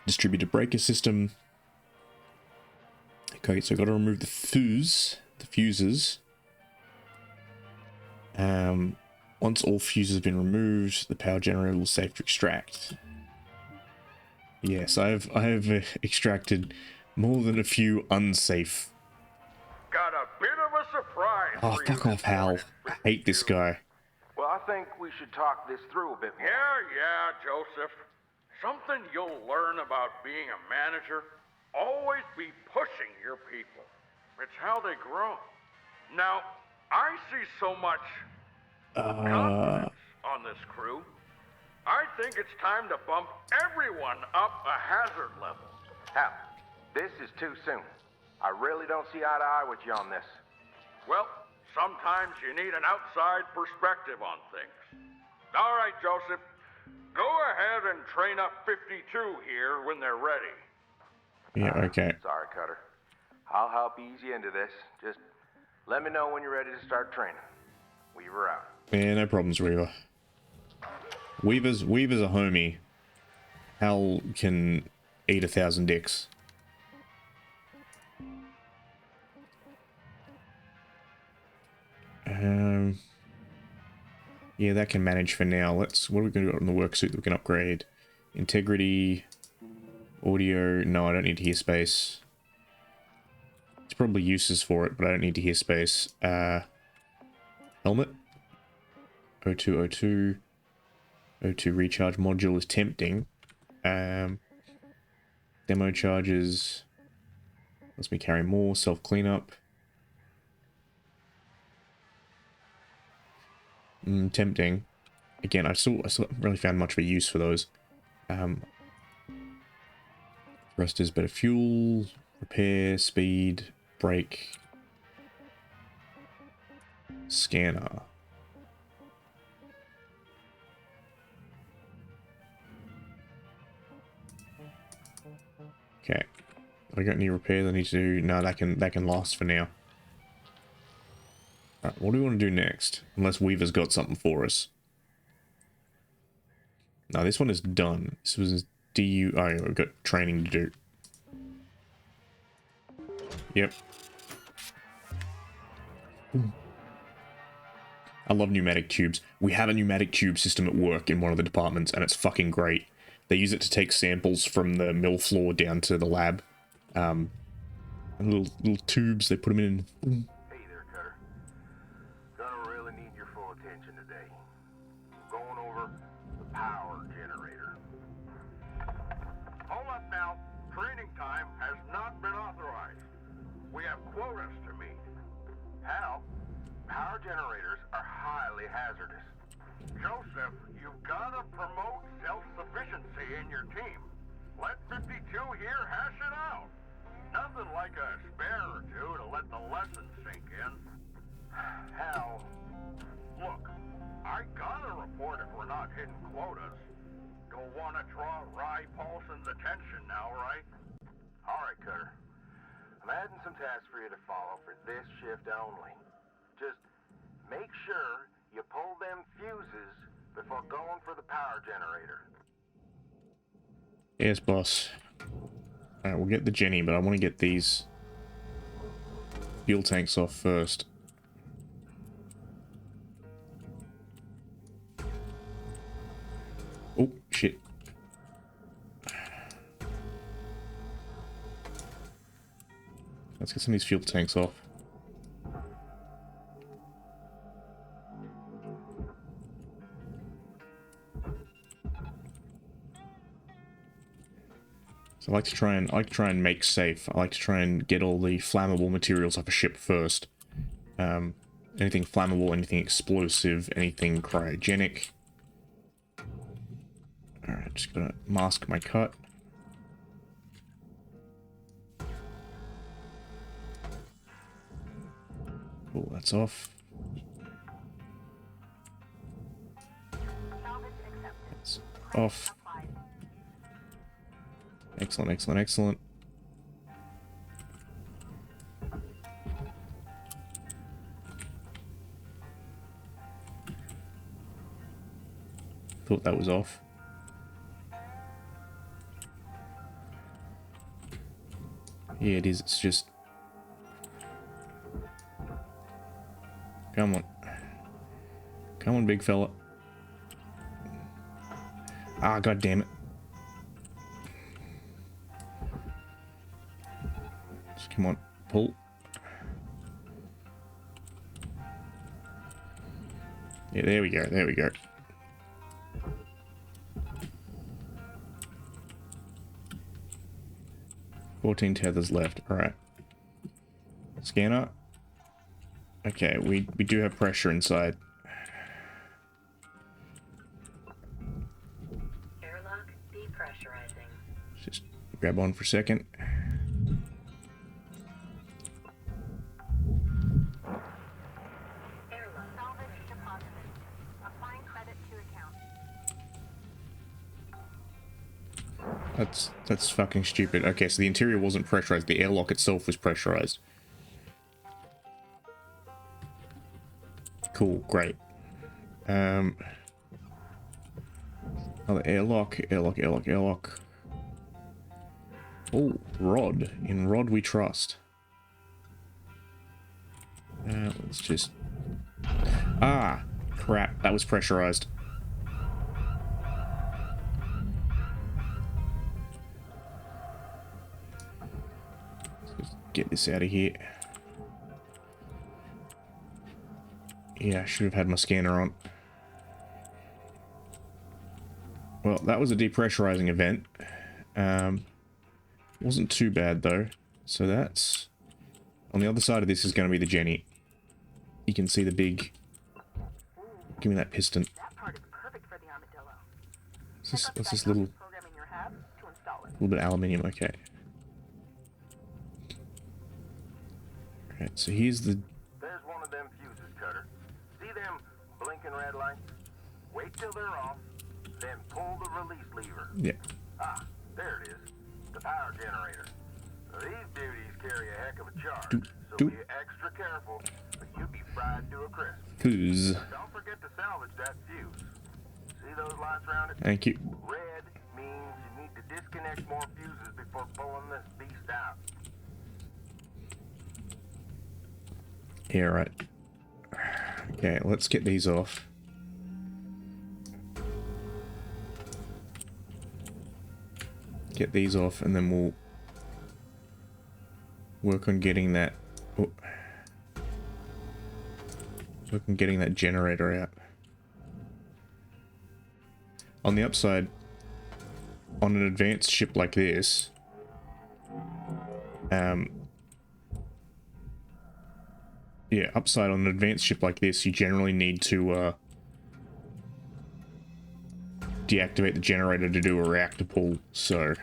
Distributed breaker system. Okay, so I've got to remove the fuses. Once all fuses have been removed, the power generator will safe to extract. Yes, I have extracted more than a few unsafe. Got a bit of a surprise Oh, for you fuck this off, Hal. morning, I hate this 52. guy. Well, I think we should talk this through a bit more. Yeah, Joseph. Something you'll learn about being a manager, always be pushing your people. It's how they grow. Now, I see so much confidence on this crew. I think it's time to bump everyone up a hazard level. Hal, this is too soon. I really don't see eye to eye with you on this. Well, sometimes you need an outside perspective on things. All right, Joseph. Go ahead and train up 52 here when they're ready. Yeah, okay. Sorry, Cutter. I'll help ease you into this. Just let me know when you're ready to start training. Weaver out. Yeah, no problems, Weaver. Weaver's a homie. Hal can eat 1,000 dicks. Yeah, that can manage for now. What are we going to do on the worksuit that we can upgrade? Integrity, audio. No, I don't need to hear space. It's probably uses for it, but I don't need to hear space. Helmet. O2. O2 recharge module is tempting. Demo charges. Lets me carry more. Self cleanup. Tempting. Again, I still haven't really found much of a use for those. Rest is better fuel, repair, speed, brake, scanner. Okay. I got any repairs I need to do? No, that can last for now. Alright, what do we want to do next? Unless Weaver's got something for us. No, this one is done. This was DU. Oh, yeah, we've got training to do. Yep. I love pneumatic tubes. We have a pneumatic tube system at work in one of the departments, and it's fucking great. They use it to take samples from the mill floor down to the lab. And little tubes, they put them in. Hey there, Cutter. Gonna really need your full attention today. Going over the power generator. Hold up now. Training time has not been authorized. We have quotas to meet. Hal, power generators are highly hazardous. Joseph, you've got to promote self-sufficiency in your team. Let 52 here hash it out. Nothing like a spare or two to let the lesson sink in. Hal, Look, I gotta report if we're not hitting quotas. Don't want to draw Rye Paulson's attention now, right? all right, Cutter. I'm adding some tasks for you to follow for this shift only. Just make sure you pull them fuses before going for the power generator. Yes, boss. Alright, we'll get the Jenny, but I want to get these fuel tanks off first. Oh, shit. Let's get some of these fuel tanks off. So I like to try and make safe. I like to try and get all the flammable materials off a ship first. Anything flammable, anything explosive, anything cryogenic. Alright, just gonna mask my cut. Cool, that's off. That's off. Excellent, excellent, excellent. Thought that was off. Yeah, it is. It's just Come on. Come on, big fella. Ah, god damn it. Just come on, pull. Yeah, there we go, there we go. $14 tethers left, alright. Scanner. Okay, we do have pressure inside. Airlock depressurizing. Just grab on for a second. Airlock. Salvage deposited. Applying credit to account. That's fucking stupid. Okay, so the interior wasn't pressurized. The airlock itself was pressurized. Cool, great. Another airlock. Oh, rod. In rod we trust. Let's just... Ah, crap. That was pressurized. Let's just get this out of here. Yeah, I should have had my scanner on. Well, that was a depressurizing event. Wasn't too bad though. So that's... On the other side of this is going to be the Jenny. You can see the big... Give me that piston. That part is perfect for the armadillo. What's this little... Program in your hub to install it. little bit of aluminium, okay. Alright, so here's the... There's one of them fuses, Cutter. See them blinking red lights? Wait till they're off, then pull the release lever. Yeah. Ah, there it is. The power generator. Now, these duties carry a heck of a charge, so do. be extra careful, but you'll be fried to a crisp. Fuse. Don't forget to salvage that fuse. See those lights around it? Thank you. Red means you need to disconnect more fuses before pulling this beast out. Yeah, right. Okay, let's get these off. Get these off, and then we'll work on getting that. Oh, work on getting that generator out. On the upside, on an advanced ship like this, yeah, upside on an advanced ship like this, you generally need to deactivate the generator to do a reactor pull, so...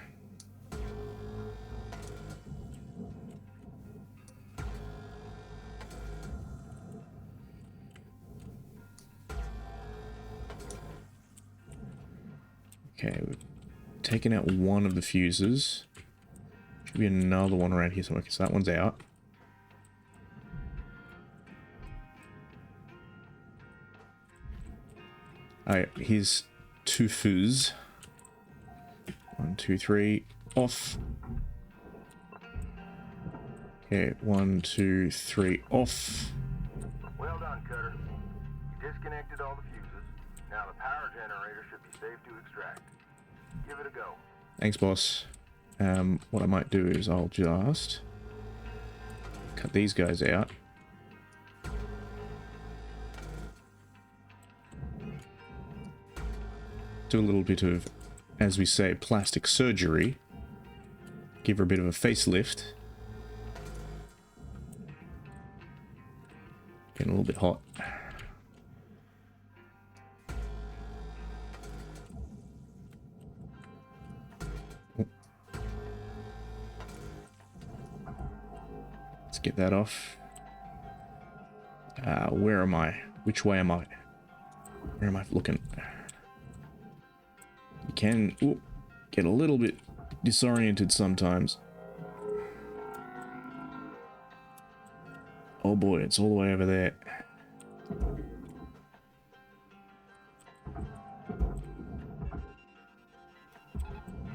Okay, we've taken out one of the fuses. Should be another one around here somewhere, okay, so that one's out. Alright, here's two fuses. 1, 2, 3, off. Okay, 1, 2, 3, off. Well done, Cutter. You disconnected all the fuses. Now the power generator should be safe to extract. Give it a go. Thanks, boss. What I might do is I'll just cut these guys out. Do a little bit of, as we say, plastic surgery. Give her a bit of a facelift. Getting a little bit hot. Oh. Let's get that off. Where am I? Which way am I? Where am I looking? You can get a little bit disoriented sometimes. Oh boy, it's all the way over there.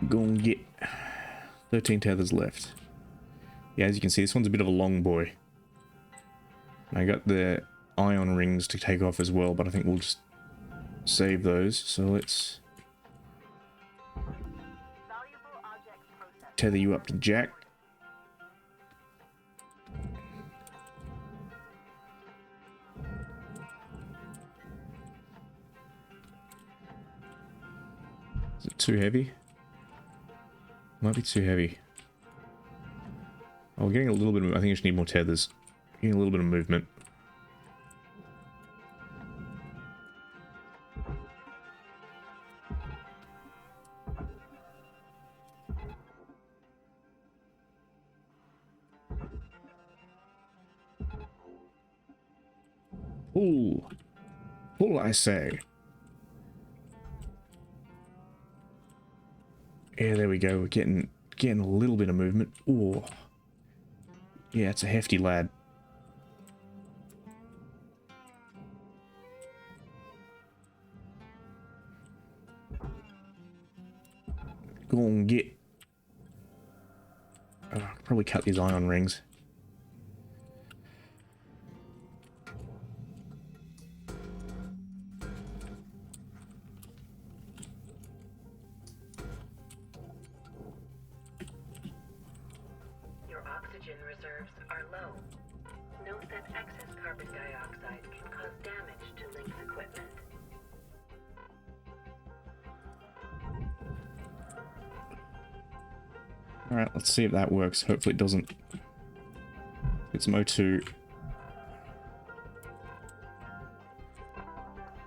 Go and get 13 tethers left. Yeah, as you can see, this one's a bit of a long boy. I got the ion rings to take off as well, but I think we'll just save those. So let's Valuable object processed. tether you up to the jack. Is it too heavy? Might be too heavy. Oh, we're getting a little bit of... I think I just need more tethers. Getting a little bit of movement. Pull. Pull, I say. Yeah, there we go. We're getting a little bit of movement. Oh. Yeah, it's a hefty lad. Go on, get. Oh, I could probably cut these ion rings. Your oxygen reserves are low. Note that excess carbon dioxide can cause damage to Link's equipment. Alright, let's see if that works. Hopefully it doesn't. Get some O2.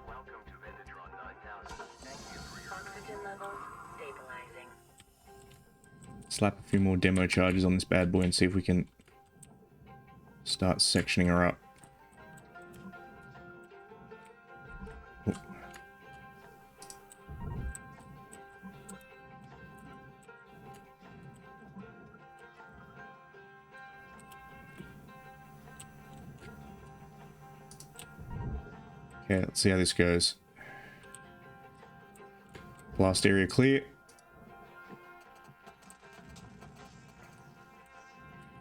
Welcome to Vendatron 9000. Thank you for your Oxygen levels stabilizing. Slap a few more demo charges on this bad boy and see if we can start sectioning her up. Oh. Okay, let's see how this goes. Blast area clear.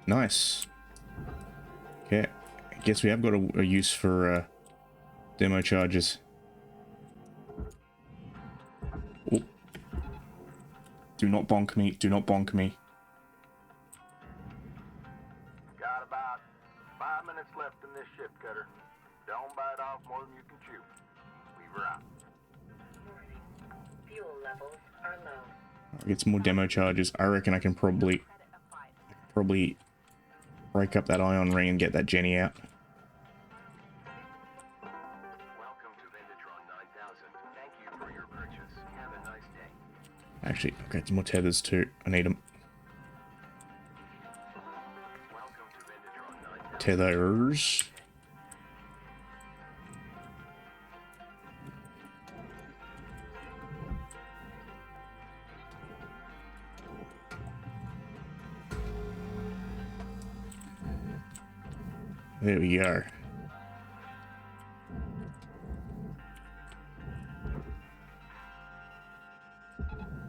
Nice. Okay, I guess we have got a use for demo charges. Oh. Do not bonk me, do not bonk me. Got about 5 minutes left in this shift, Cutter. Don't bite off more than you can chew. Weaver out. Warning. Fuel levels are low. I'll get some more demo charges. I reckon I can probably break up that ion ring and get that Jenny out. Welcome to Vendatron 9000. Thank you for your purchase. Have a nice day. Actually, I've got some more tethers too. I need them. Welcome to Vendatron 9000. Tethers. There we go.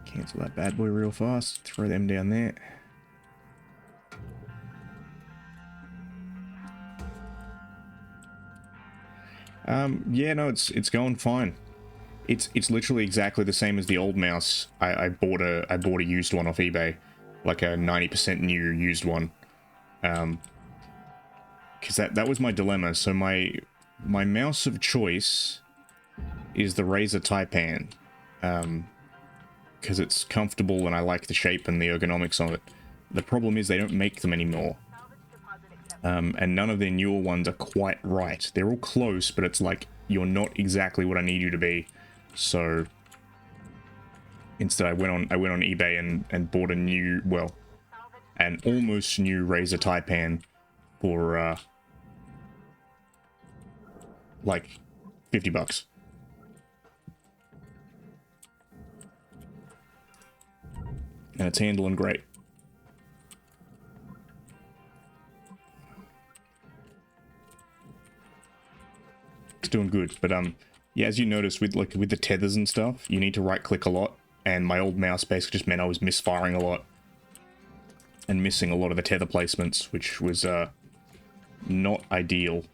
Cancel that bad boy real fast. Throw them down there. Yeah, no, it's going fine. It's literally exactly the same as the old mouse. I bought a used one off eBay, like a 90% new used one. Because that was my dilemma. So my mouse of choice is the Razer Taipan, because it's comfortable and I like the shape and the ergonomics of it. The problem is they don't make them anymore, and none of their newer ones are quite right. They're all close, but it's like you're not exactly what I need you to be. So instead, I went on eBay and bought a new, well, an almost new Razer Taipan for like $50. And it's handling great. It's doing good, but yeah, as you noticed with the tethers and stuff, you need to right click a lot, and my old mouse basically just meant I was misfiring a lot and missing a lot of the tether placements, which was not ideal.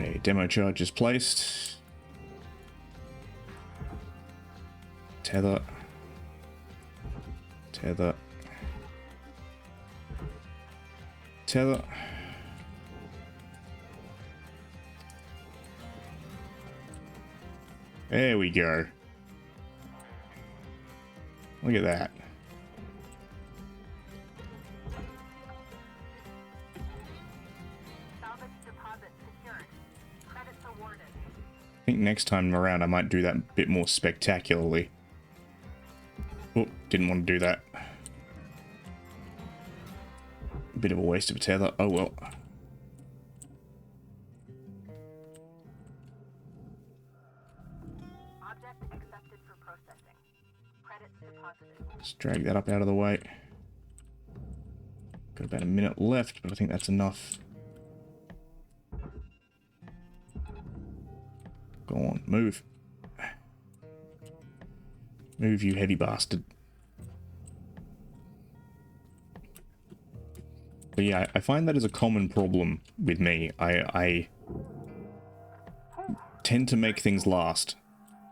Okay, demo charge is placed. Tether. Tether. Tether. There we go. Look at that. Salvage deposit secured. Credits awarded. I think next time around I might do that a bit more spectacularly. Oh, didn't want to do that. Bit of a waste of a tether. Oh well. Object accepted for processing. Credits deposited. Let's drag that up out of the way. Got about a minute left, but I think that's enough. Go on, move. Move, you heavy bastard. But yeah, I find that is a common problem with me. I tend to make things last,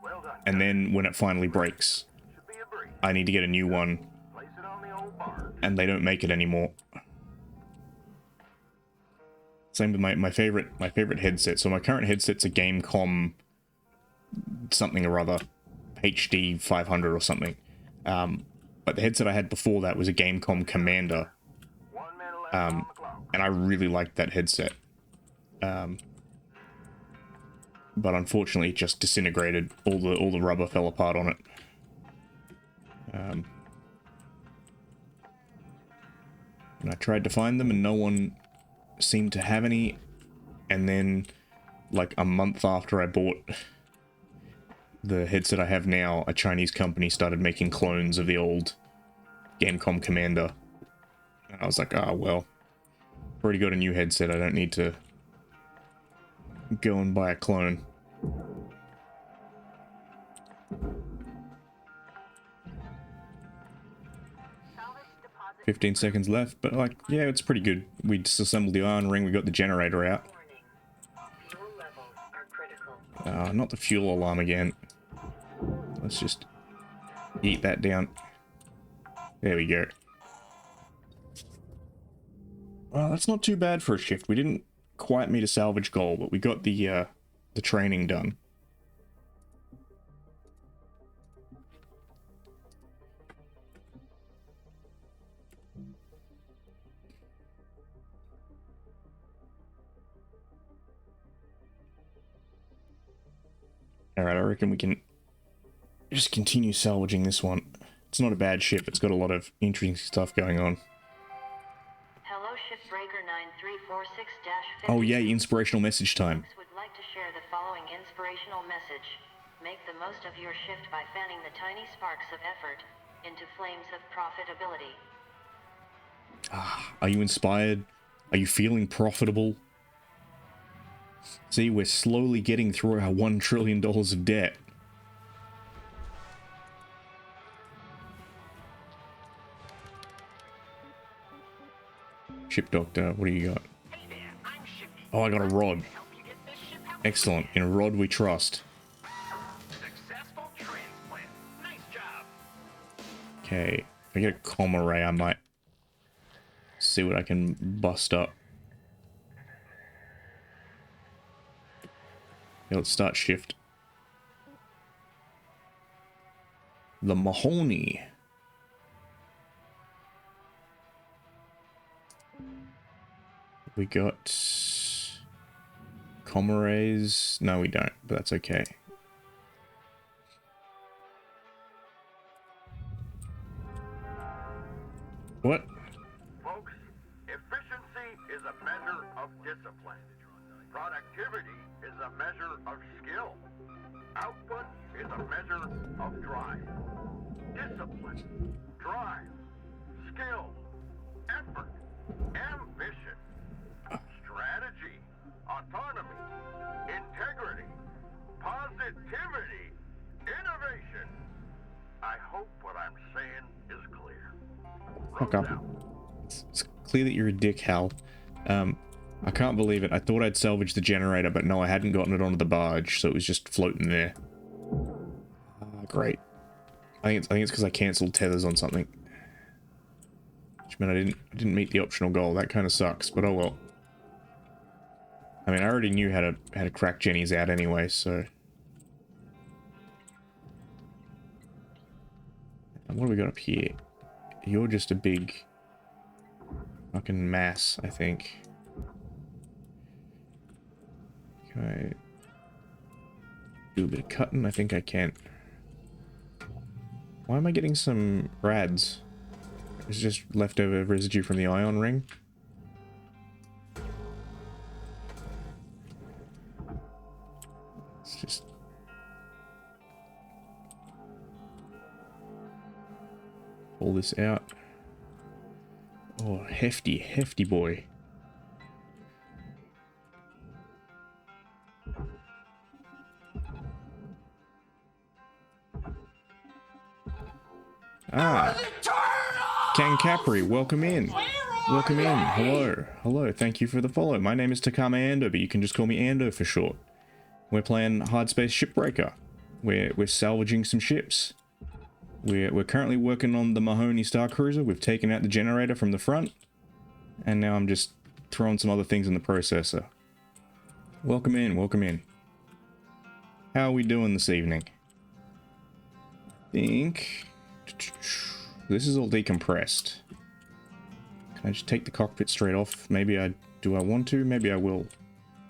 Well done. and then when it finally breaks, Should be a breeze. I need to get a new one, Place it on the old bar. and they don't make it anymore. Same with my favorite headset. So my current headset's a Gamecom something or other, HD 500 or something. But the headset I had before that was a Gamecom Commander, 1 minute left on the clock. and I really liked that headset. But unfortunately, it just disintegrated. All the rubber fell apart on it. And I tried to find them, and no one seemed to have any. And then, like a month after I bought the headset I have now, a Chinese company started making clones of the old Gamecom Commander. And I was like, ah, well, I've already got a new headset. I don't need to go and buy a clone. Salvage deposit. 15 seconds left, but like, yeah, it's pretty good. We disassembled the iron ring, we got the generator out. Warning. Fuel levels are critical. Not the fuel alarm again. Let's just eat that down. There we go. Well, that's not too bad for a shift. We didn't quite meet a salvage goal, but we got the training done. Alright, I reckon we can just continue salvaging this one. It's not a bad ship, it's got a lot of interesting stuff going on. Hello, Shipbreaker 9346-50. Oh yay, inspirational message time. Would like to share the following inspirational message. Make the most of your shift by fanning the tiny sparks of effort into flames of profitability. Are you inspired? Are you feeling profitable? See, we're slowly getting through our $1 trillion of debt. Ship doctor, what do you got? Oh, I got a rod. Excellent. In a rod we trust. Successful transplant. Nice job. Okay, if I get a comm array, I might see what I can bust up. Okay, let's start shift. The Mahoney. We got comm arrays. No, we don't, but that's okay. What? Folks, efficiency is a measure of discipline. Productivity is a measure of skill. Output is a measure of drive. Discipline, drive, skill, effort, ambition, strategy, autonomy, integrity, positivity, innovation. I hope what I'm saying is clear. Fuck up. It's clear that you're a dick, Hal. I can't believe it. I thought I'd salvaged the generator, but no, I hadn't gotten it onto the barge, so it was just floating there. Ah, great. I think it's because I cancelled tethers on something. Which meant I didn't meet the optional goal. That kind of sucks, but oh well. I mean, I already knew how to crack Jenny's out anyway, so. And what do we got up here? You're just a big fucking mass, I think. Can I do a bit of cutting? I think I can. Why am I getting some rads? It's just leftover residue from the ion ring. It's just... pull this out. Oh, hefty, hefty boy. Ah, Kang Capri, welcome in. Welcome in. Hello. Hello. Thank you for the follow. My name is Takama Ando, but you can just call me Ando for short. We're playing Hard Space Shipbreaker. We're salvaging some ships. We're currently working on the Mahoney Star Cruiser. We've taken out the generator from the front, and now I'm just throwing some other things in the processor. Welcome in. Welcome in. How are we doing this evening? I think this is all decompressed. Can I just take the cockpit straight off? Maybe do I want to? Maybe I will.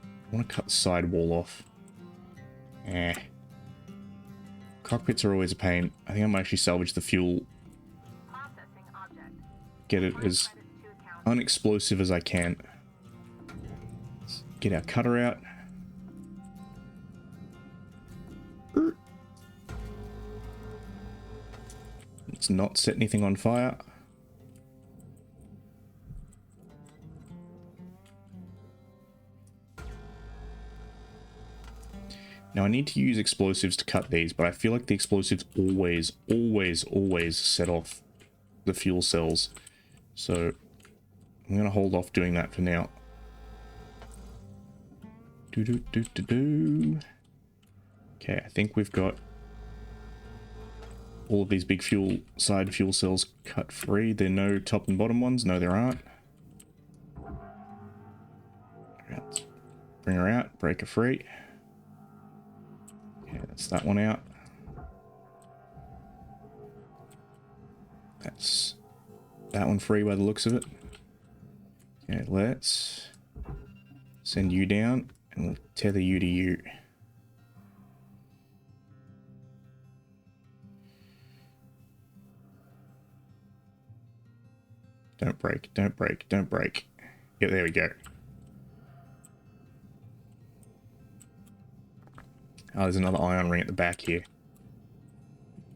I want to cut the side wall off. Eh. Cockpits are always a pain. I think I might actually salvage the fuel. Processing object. Get it as unexplosive as I can. Let's get our cutter out. Let's not set anything on fire. Now I need to use explosives to cut these, but I feel like the explosives always set off the fuel cells. So I'm gonna hold off doing that for now. Okay, I think we've got all of these big side fuel cells cut free. There are no top and bottom ones. No, there aren't. Let's bring her out, break her free. Okay, that's that one out. That's that one free by the looks of it. Okay, let's send you down and we'll tether you to you. Don't break, don't break, don't break. Yeah, there we go. Oh, there's another ion ring at the back here.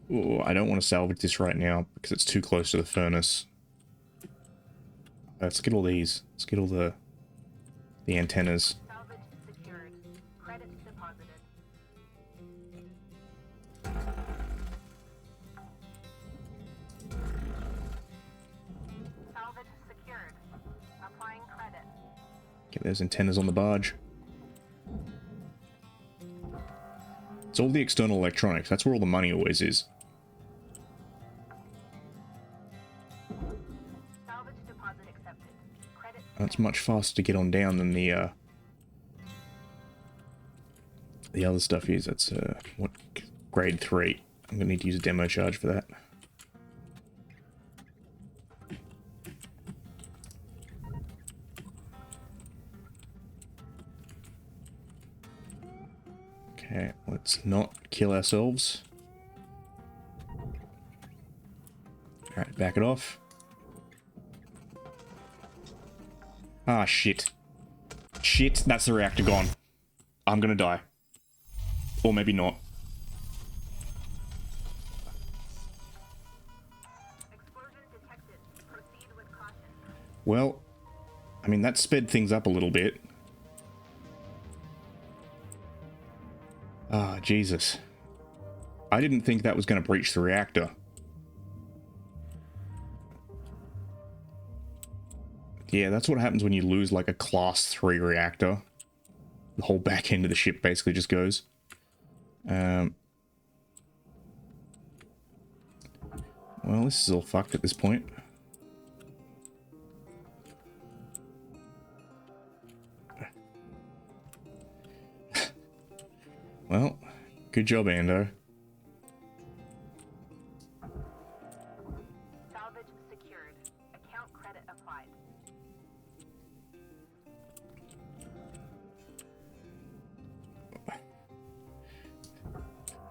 Oh, I don't want to salvage this right now because it's too close to the furnace. Let's get all these. Let's get all the antennas. Salvage secured. Credits deposited. Salvage secured. Applying credit. Get those antennas on the barge. It's all the external electronics. That's where all the money always is. Salvage deposit accepted. Credit. That's much faster to get on down than the other stuff is. That's what, grade 3. I'm gonna need to use a demo charge for that. Okay, let's not kill ourselves. Alright, back it off. Ah, shit. Shit, that's the reactor gone. I'm gonna die. Or maybe not. Explosion detected. Proceed with caution. Well, I mean, that sped things up a little bit. Ah, Jesus. I didn't think that was going to breach the reactor. Yeah, that's what happens when you lose like a class 3 reactor. The whole back end of the ship basically just goes. Well, this is all fucked at this point. Well, good job, Ando. Salvage secured. Account credit applied.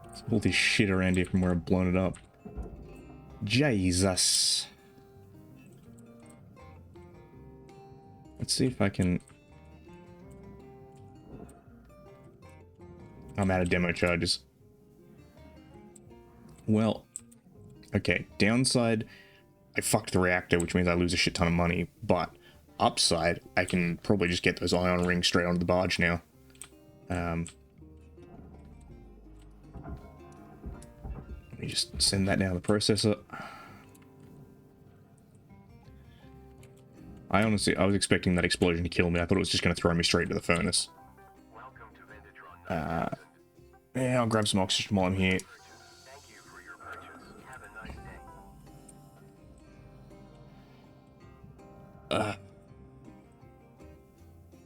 There's all this shit around here from where I've blown it up. Jesus. Let's see if I can... I'm out of demo charges. Well, okay, downside, I fucked the reactor, which means I lose a shit ton of money, but upside, I can probably just get those ion rings straight onto the barge now. Let me just send that down the processor. I was expecting that explosion to kill me. I thought it was just going to throw me straight into the furnace. Welcome to Vindatron 9000. Yeah, I'll grab some oxygen while I'm here. Thank you for your purchase. Have a nice day.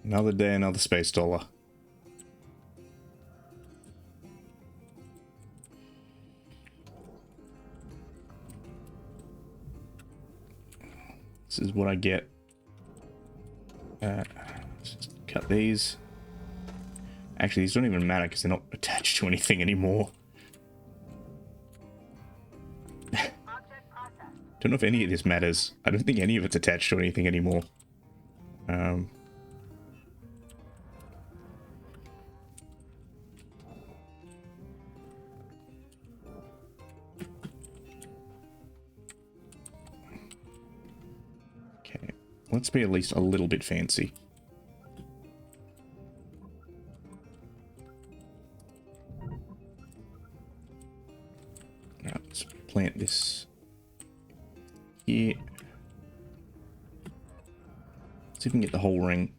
Another day, another space dollar. This is what I get. Let's just cut these. Actually, these don't even matter because they're not attached to anything anymore. Object processed. Don't know if any of this matters. I don't think any of it's attached to anything anymore. Okay, let's be at least a little bit fancy. Alright, let's plant this here. Let's see if we can get the whole ring.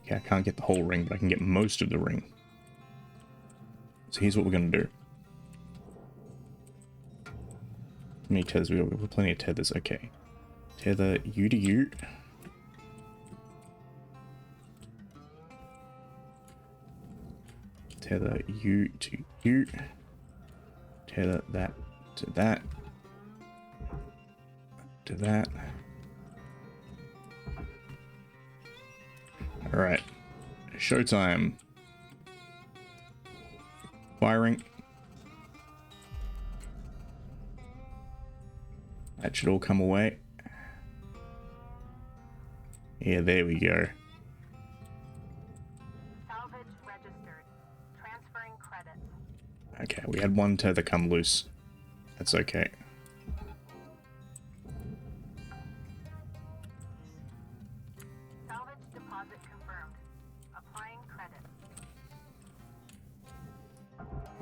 Okay, I can't get the whole ring, but I can get most of the ring. So here's what we're going to do. How many tethers we got? We've got plenty of tethers. Okay. Tether you to you. Tether you to you. Tether that to that. To that. Alright. Showtime. Firing. That should all come away. Yeah, there we go. Salvage registered. Transferring credits. Okay, we had one tether come loose. That's okay. Salvage deposit confirmed. Applying credit.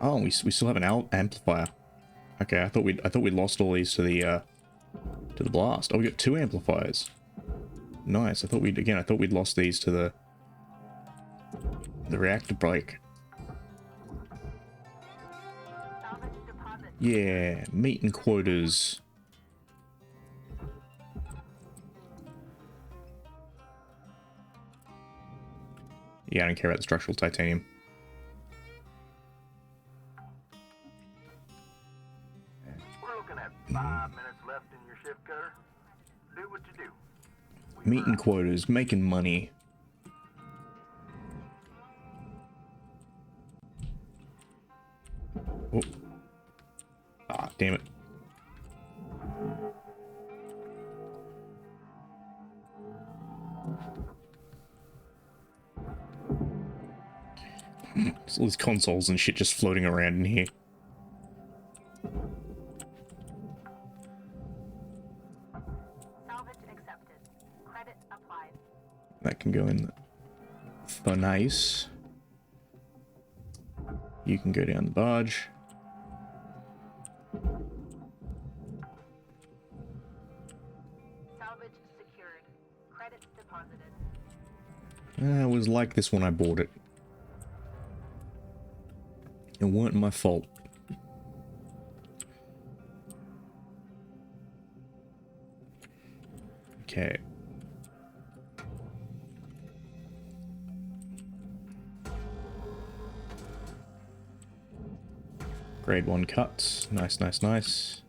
Oh, we still have an amplifier. Okay, I thought we lost all these to the blast. Oh, we got 2 amplifiers. Nice. I thought we'd lost these to the reactor break. Salvage deposit. Yeah, meeting quotas. Yeah, I don't care about the structural titanium. We're looking at 5 minutes left in your shift, Cutter. Do what you do. Meeting quotas, making money. Oh. Ah, damn it. There's all these consoles and shit just floating around in here. Salvage That can go in the nice. You can go down the barge. Salvage secured. Credits deposited. It was like this when I bought it. It weren't my fault. Okay. Grade 1 cuts. Nice, nice, nice.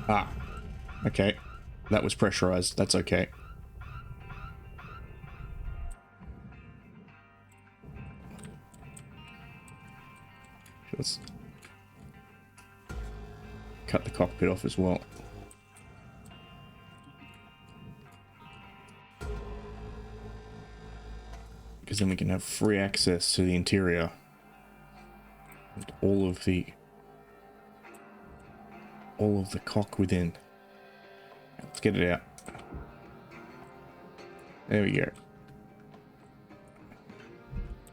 Ah, okay. That was pressurized. That's okay. Let's cut the cockpit off as well. Because then we can have free access to the interior. And all of the cock within. Let's get it out. There we go.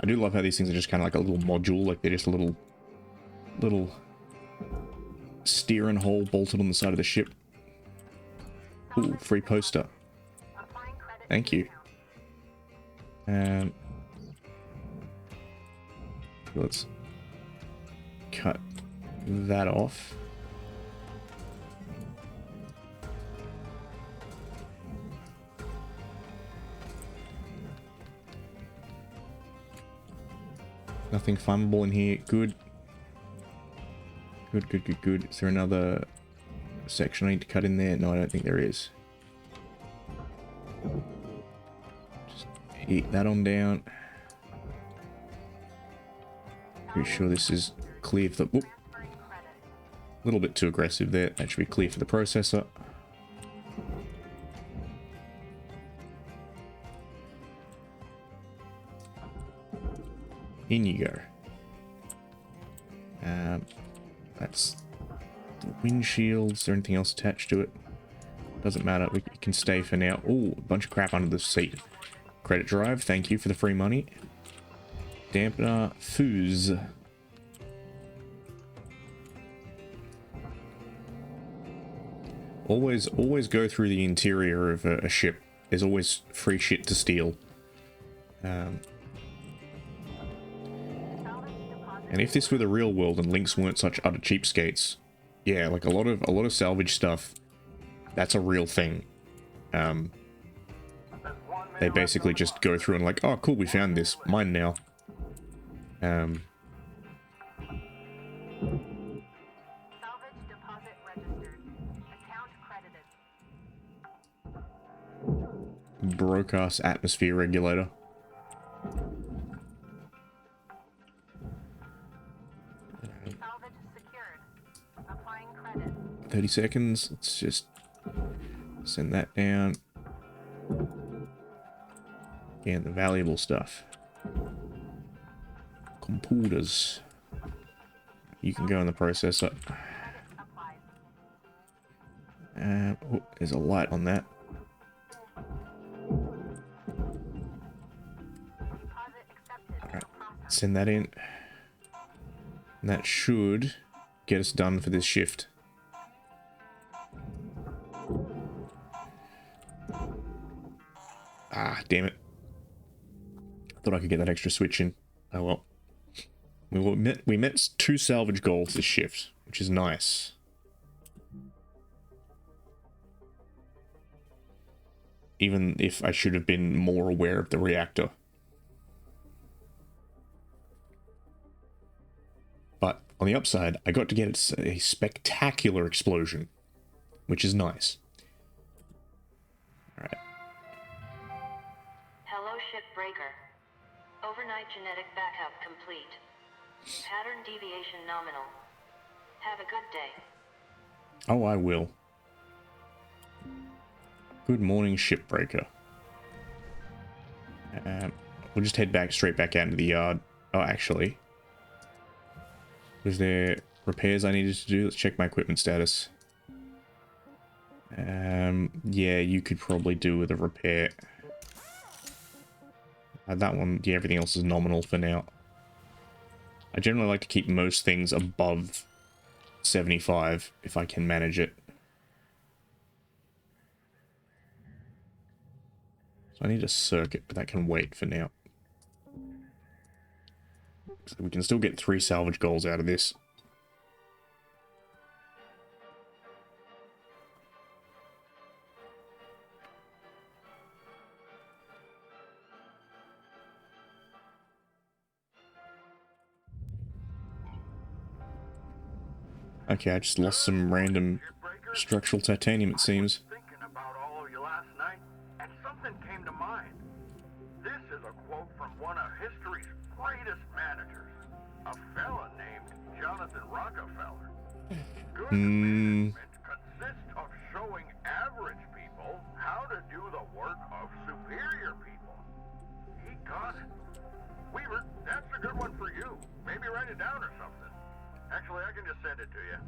I do love how these things are just kind of like a little module, like they're just a little steering hole bolted on the side of the ship. Ooh, free poster. Thank you. Let's cut that off. Nothing flammable in here. Good. Good, good, good, good. Is there another section I need to cut in there? No, I don't think there is. Just eat that on down. Pretty sure this is clear for the... Oop. A little bit too aggressive there. That should be clear for the processor. In you go. That's the windshields. Is there anything else attached to it? Doesn't matter. It can stay for now. Oh, a bunch of crap under the seat. Credit drive. Thank you for the free money. Dampener. Fuse. Always go through the interior of a ship. There's always free shit to steal. And if this were the real world and links weren't such utter cheapskates, yeah, like a lot of salvage stuff, that's a real thing. They basically just go through and like, oh cool, we found this, mine now. Salvage deposit registered. Account credited. Broke-ass atmosphere regulator. Salvage secured. Applying credit. 30 seconds. Let's just send that down. And the valuable stuff. Computers. You can go in the processor. Oh, there's a light on that. Alright, send that in. And that should get us done for this shift. Ah, damn it. Thought I could get that extra switch in. Oh well. We met 2 salvage goals this shift, which is nice. Even if I should have been more aware of the reactor. But on the upside, I got to get a spectacular explosion, which is nice. Alright. Hello, shipbreaker. Overnight genetic backup complete. Pattern deviation nominal. Have a good day. Oh, I will. Good morning, shipbreaker. We'll just head straight back out into the yard. Oh, actually. Was there repairs I needed to do? Let's check my equipment status. Yeah, you could probably do with a repair. That one, yeah, everything else is nominal for now. I generally like to keep most things above 75 if I can manage it. So I need a circuit, but that can wait for now. So we can still get 3 salvage goals out of this. Okay, I just lost some random structural titanium, it seems. Thinking about all of you last night, and something came to mind. This is a quote from one of history's greatest managers, a fella named Jonathan Rockefeller. Good management consists of showing average people how to do the work of superior people. He got it. Weaver, that's a good one for you. Maybe write it down or something. Actually, I can just send it to you.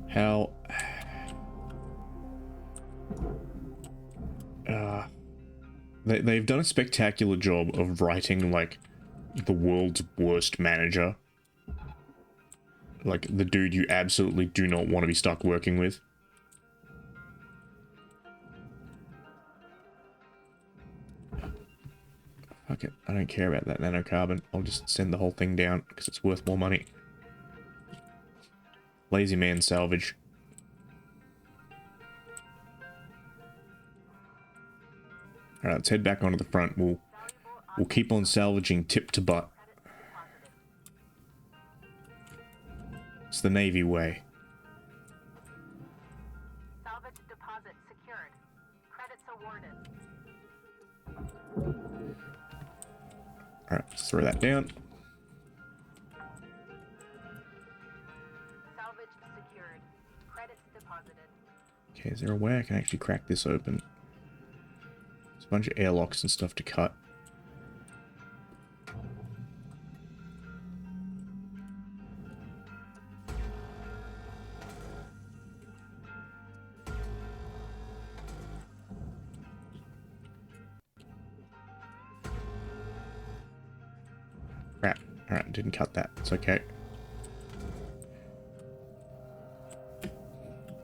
How... They've done a spectacular job of writing, like, the world's worst manager. Like, the dude you absolutely do not want to be stuck working with. Okay, I don't care about that nanocarbon. I'll just send the whole thing down, because it's worth more money. Lazy man salvage. Alright, let's head back onto the front. We'll keep on salvaging tip to butt. It's the Navy way. Salvage deposit secured. Credits awarded. Alright, let's throw that down. Salvage secured. Credits deposited. Okay, is there a way I can actually crack this open? There's a bunch of airlocks and stuff to cut. Crap. Alright, didn't cut that. It's okay.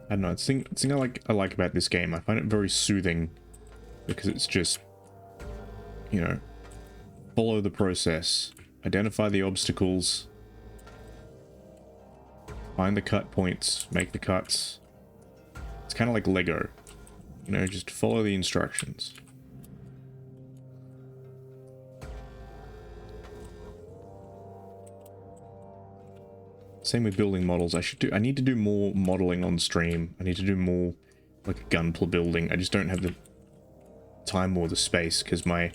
I don't know, the thing I like about this game, I find it very soothing because it's just, you know, follow the process, identify the obstacles, find the cut points, make the cuts. It's kind of like Lego, you know, just follow the instructions. Same with building models. I need to do more modeling on stream. I need to do more like gunpla building. I just don't have the time or the space because my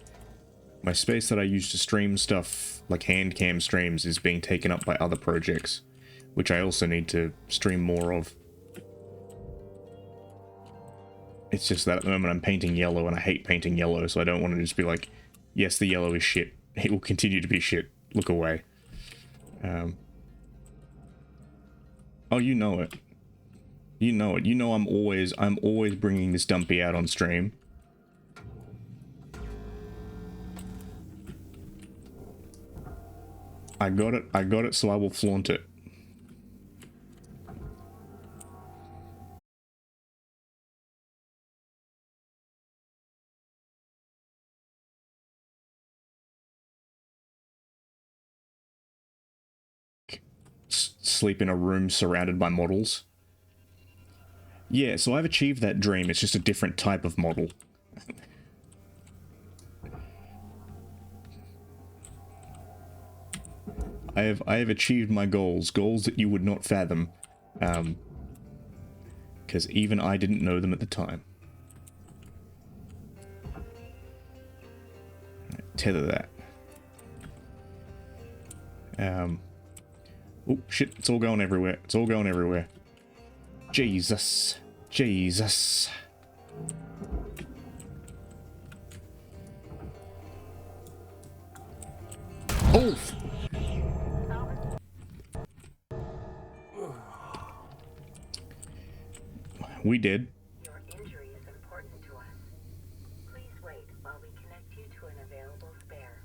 space that I use to stream stuff like hand cam streams is being taken up by other projects, which I also need to stream more of. It's just that at the moment I'm painting yellow and I hate painting yellow, so I don't want to just be like, yes, the yellow is shit. It will continue to be shit. Look away. Oh, you know it. You know it. You know I'm always bringing this dumpy out on stream. I got it, so I will flaunt it. Sleep in a room surrounded by models. Yeah, so I've achieved that dream. It's just a different type of model. I have achieved my goals that you would not fathom, because even I didn't know them at the time. Right, tether that. Oh, shit, it's all going everywhere. It's all going everywhere. Jesus. Jesus. Oh! We did. Your injury is important to us. Please wait while we connect you to an available spare.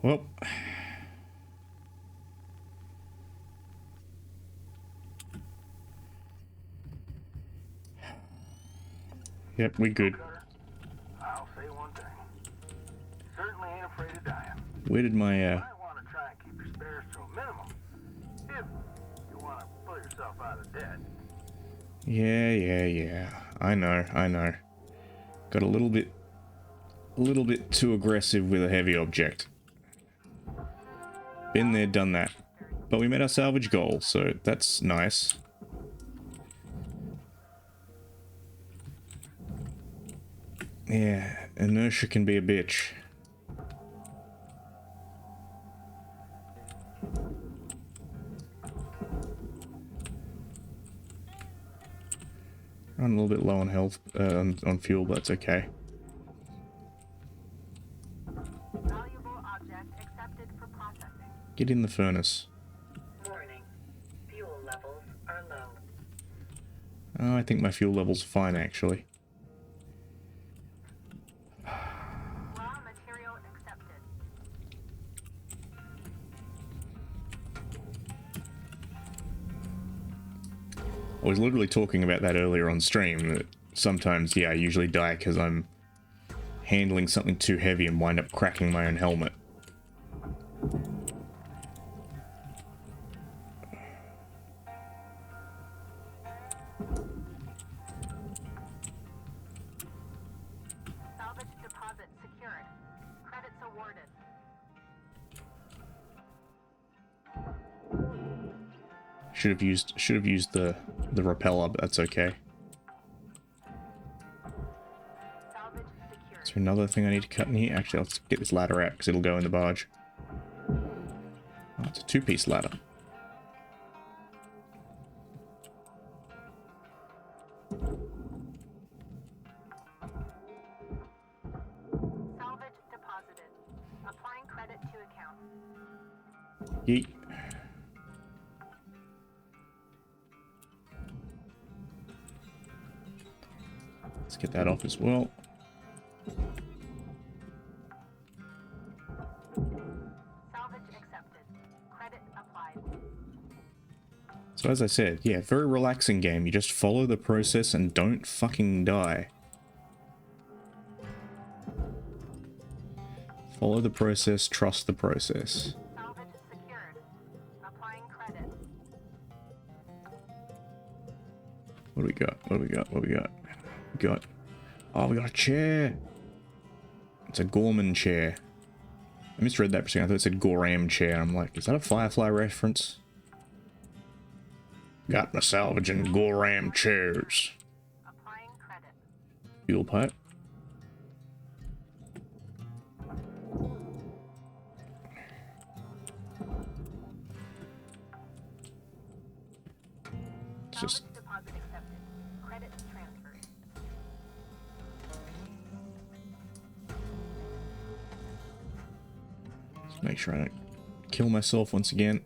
Well. Yep, we good. I'll say one thing. Certainly ain't afraid of dying. Where did my, You might want to try and keep your spares to a minimum. If you want to pull yourself out of debt. Yeah. I know. Got a little bit too aggressive with a heavy object. Been there, done that. But we met our salvage goal, so that's nice. Yeah, inertia can be a bitch. I'm a little bit low on health, on fuel, but that's okay. Valuable object accepted for processing. Get in the furnace. Warning. Fuel levels are low. Oh, I think my fuel level's fine, actually. Raw material accepted. I was literally talking about that earlier on stream, that sometimes, yeah, I usually die because I'm handling something too heavy and wind up cracking my own helmet. Salvage deposit secured. Credits awarded. Should have used the repeller, but that's okay. Salvage Is secured. there another thing I need to cut in here? Actually, let's get this ladder out because it'll go in the barge. Oh, it's a two-piece ladder. Salvage deposited. Applying credit to account. Yeet. Let's get that off as well. Salvage accepted. Credit applied. So as I said, yeah, very relaxing game. You just follow the process and don't fucking die. Follow the process, trust the process. Salvage secured. Applying credit. What do we got? What do we got? What do we got? We got... Oh, we got a chair! It's a Gorman chair. I misread that for a second. I thought it said Goram chair. I'm like, is that a Firefly reference? Got my salvage and Goram chairs. Applying credit. Fuel pipe. It's just... Salvage deposit accepted. Credit transferred. Just make sure I don't kill myself once again.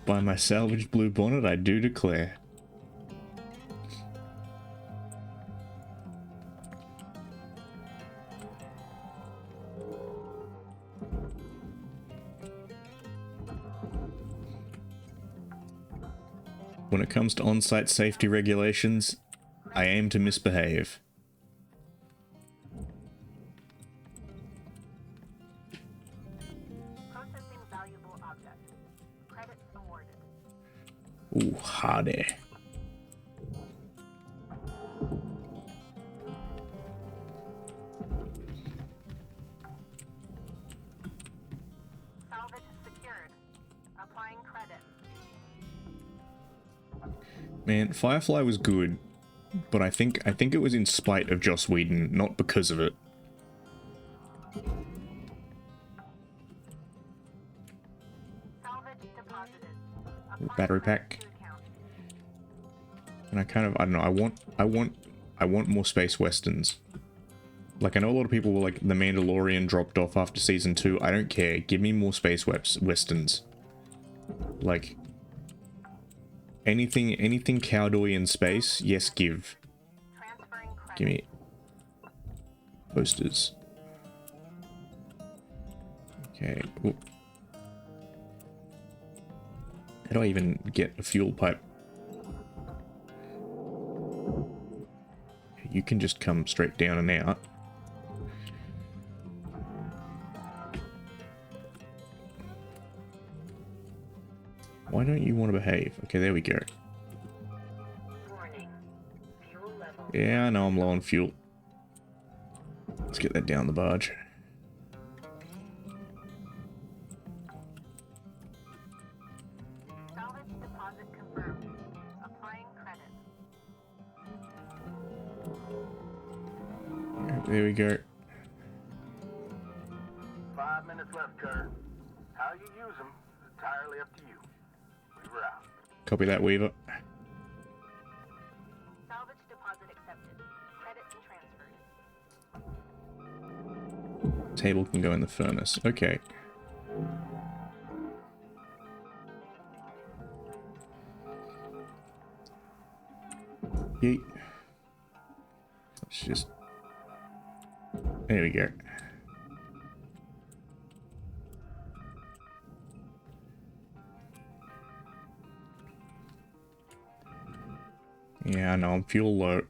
By my salvaged blue bonnet, I do declare. When it comes to on-site safety regulations, I aim to misbehave. Processing valuable object. Credits awarded. Ooh, hardy. Man, Firefly was good, but I think it was in spite of Joss Whedon, not because of it. Salvage deposited. Battery pack. And I don't know, I want more space westerns. Like, I know a lot of people were like, The Mandalorian dropped off after season 2. I don't care. Give me more space westerns. Like, anything cowboy in space, yes, give. Transferring credit. Give me posters. Okay. Ooh. How do I even get a fuel pipe? You can just come straight down and out. Why don't you want to behave? Okay, there we go. Warning. Fuel level. Yeah, I know I'm low on fuel. Let's get that down the barge. Salvage deposit confirmed. Applying credit. There we go. 5 minutes left, Cutter. How you use them is entirely up to you. We were out. Copy that, Weaver. Salvage deposit accepted. Credits transferred. Table can go in the furnace. Okay. Yeet. Let's just... There we go. Yeah, I know, I'm fuel low.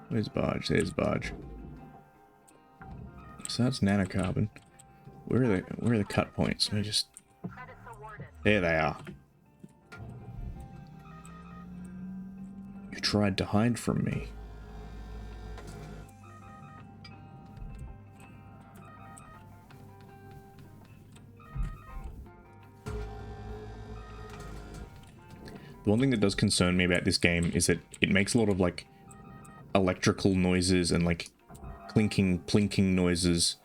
Where's barge? There's barge. So that's nanocarbon. Where are the cut points? Let me just... Credits awarded. There they are. You tried to hide from me. The one thing that does concern me about this game is that it makes a lot of like electrical noises and like clinking, plinking noises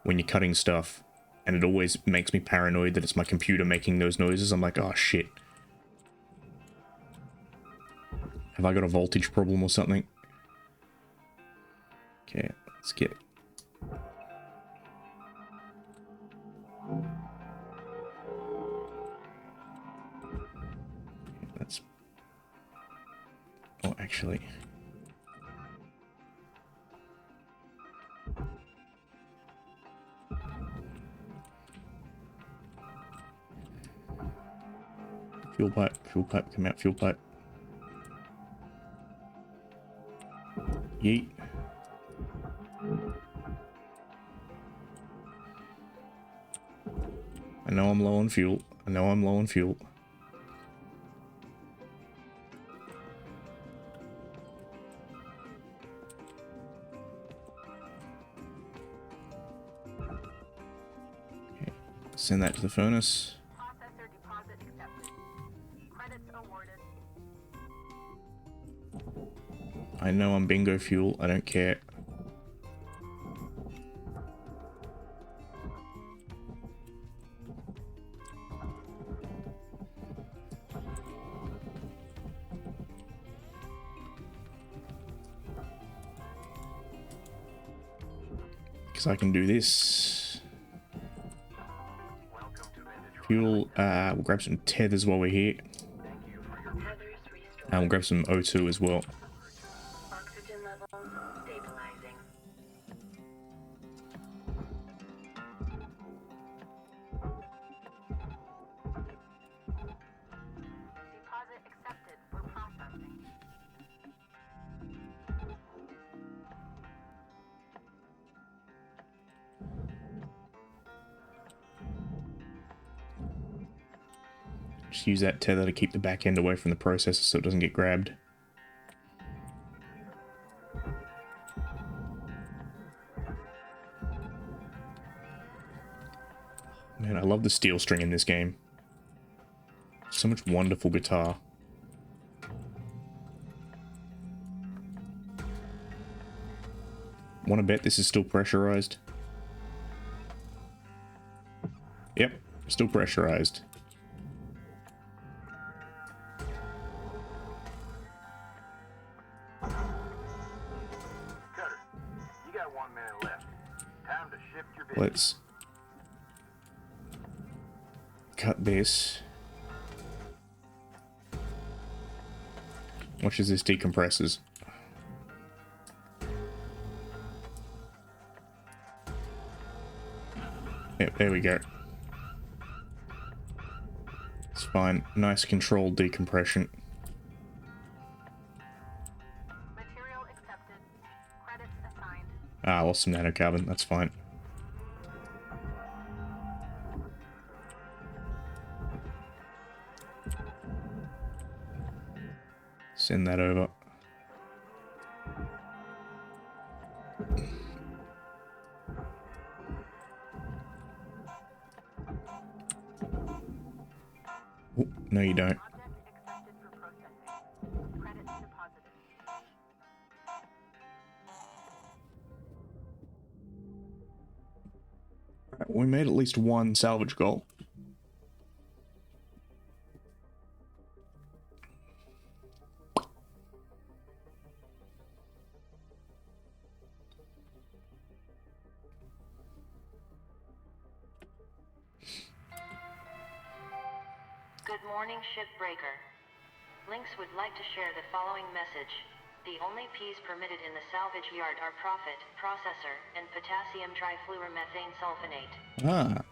when you're cutting stuff, and it always makes me paranoid that it's my computer making those noises. I'm like, oh shit. Have I got a voltage problem or something? Okay, let's get... That's... Oh, actually... Fuel pipe, come out, fuel pipe. Yeet. I know I'm low on fuel. I know I'm low on fuel. Okay, send that to the furnace. Processor deposit accepted. Credits awarded. I know I'm bingo fuel. I don't care. Because I can do this. Fuel, we'll grab some tethers while we're here. Tethers restored. And we'll grab some O2 as well. Oxygen levels stabilizing. Deposit accepted for processing. Just use that tether to keep the back end away from the processor so it doesn't get grabbed. Man, I love the steel string in this game. So much wonderful guitar. Want to bet this is still pressurized? Yep, still pressurized. Cutter, you got 1 minute left. Time to shift your business. Let's cut this. Watch as this decompresses. Yep, there we go. It's fine. Nice controlled decompression. Material accepted. Credits assigned. Ah, I lost some nanocarbon. That's fine. Send that over. Oh, no, you don't. Object accepted for processing. Credits deposited. We made at least one salvage goal. Good morning, shipbreaker. Lynx would like to share the following message. The only P's permitted in the salvage yard are profit, processor, and potassium trifluoromethane sulfonate. Ah.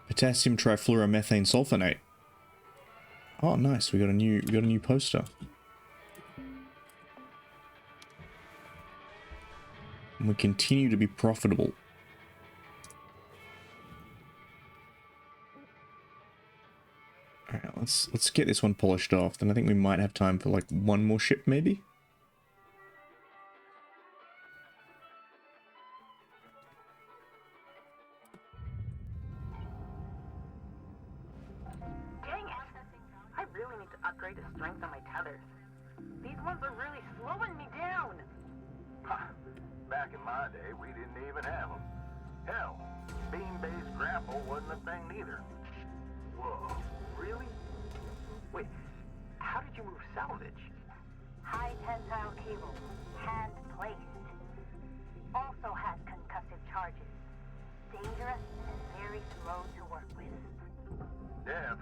Potassium trifluoromethane sulfonate. Oh, nice. We got a new poster. And we continue to be profitable. Alright, let's get this one polished off. Then I think we might have time for like one more ship, maybe? Dang it! I really need to upgrade the strength on my tethers. These ones are really slowing me down. Back in my day, we didn't even have them. Hell, beam-based grapple wasn't a thing neither. Whoa, really? Wait, how did you move salvage? High tensile cable, hand placed. Also has concussive charges. Dangerous and very slow to work with. Deaths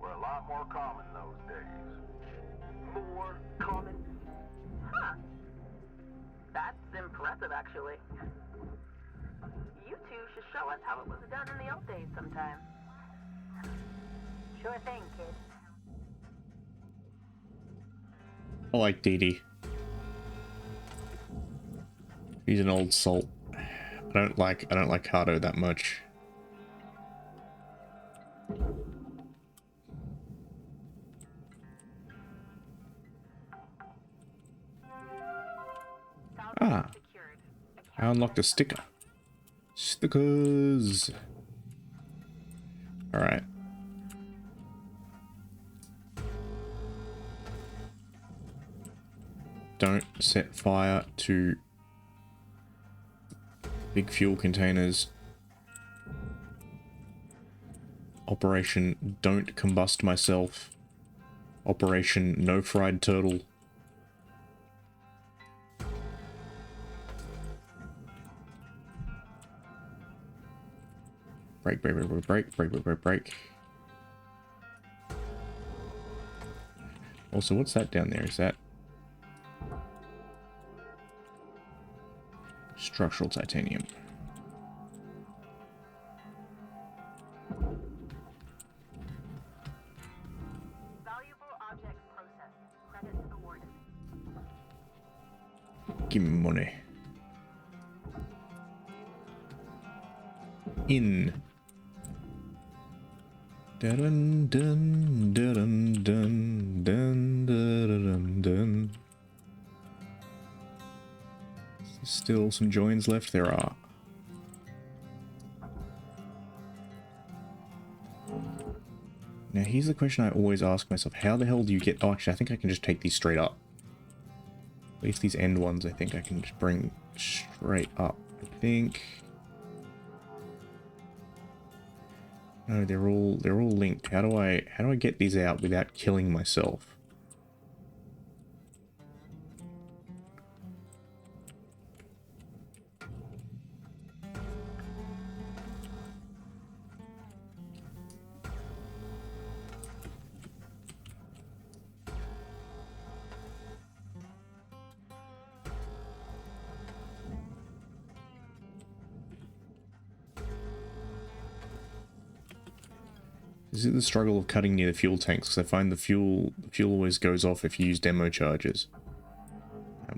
were a lot more common those days. More common? Huh. That's impressive, actually. You two should show us how it was done in the old days sometime. Sure thing, kid. I like Dee Dee. He's an old salt. I don't like Hardo that much. Ah, I unlocked a sticker. Stickers. All right. Don't set fire to big fuel containers. Operation Don't Combust Myself. Operation No Fried Turtle. Break, break, break, break, break, break, break, break, break. Also, what's that down there? Is that structural titanium? Valuable object processed. Credits awarded. Give me money. In. Dun dun dun dun dun dun dun. Still some joins left. There are. Now here's the question I always ask myself. How the hell do you get... Oh, actually, I think I can just take these straight up. At least these end ones, I think I can just bring straight up. I think... No, they're all linked. How do I get these out without killing myself? This is the struggle of cutting near the fuel tanks, because I find the fuel always goes off if you use demo charges,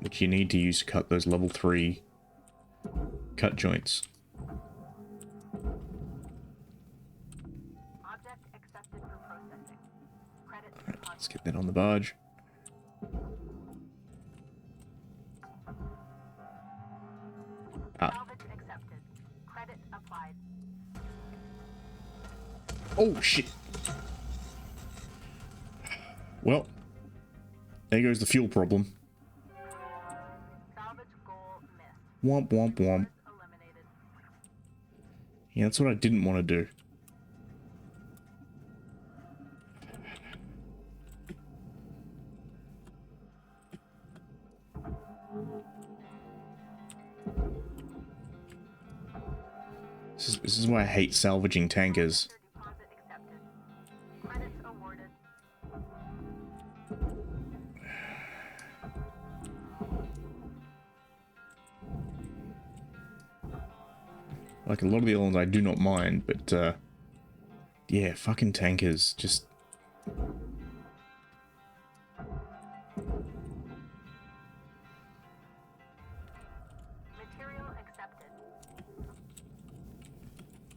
which you need to use to cut those level 3 cut joints. Object accepted for processing. Credit Alright, let's get that on the barge. salvage accepted. Credit applied. Oh, shit. Well, there goes the fuel problem. Salvage goal missed. Womp, womp, womp. Eliminated. Yeah, that's what I didn't want to do. This is why I hate salvaging tankers. Deposit accepted. Credits awarded. Like a lot of the other ones I do not mind, but yeah, fucking tankers, just... Material accepted.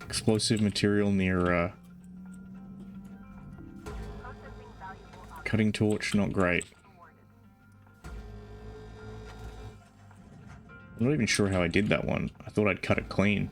Explosive material near Processing valuable object cutting torch, not great. awarded. I'm not even sure how I did that one. I thought I'd cut it clean.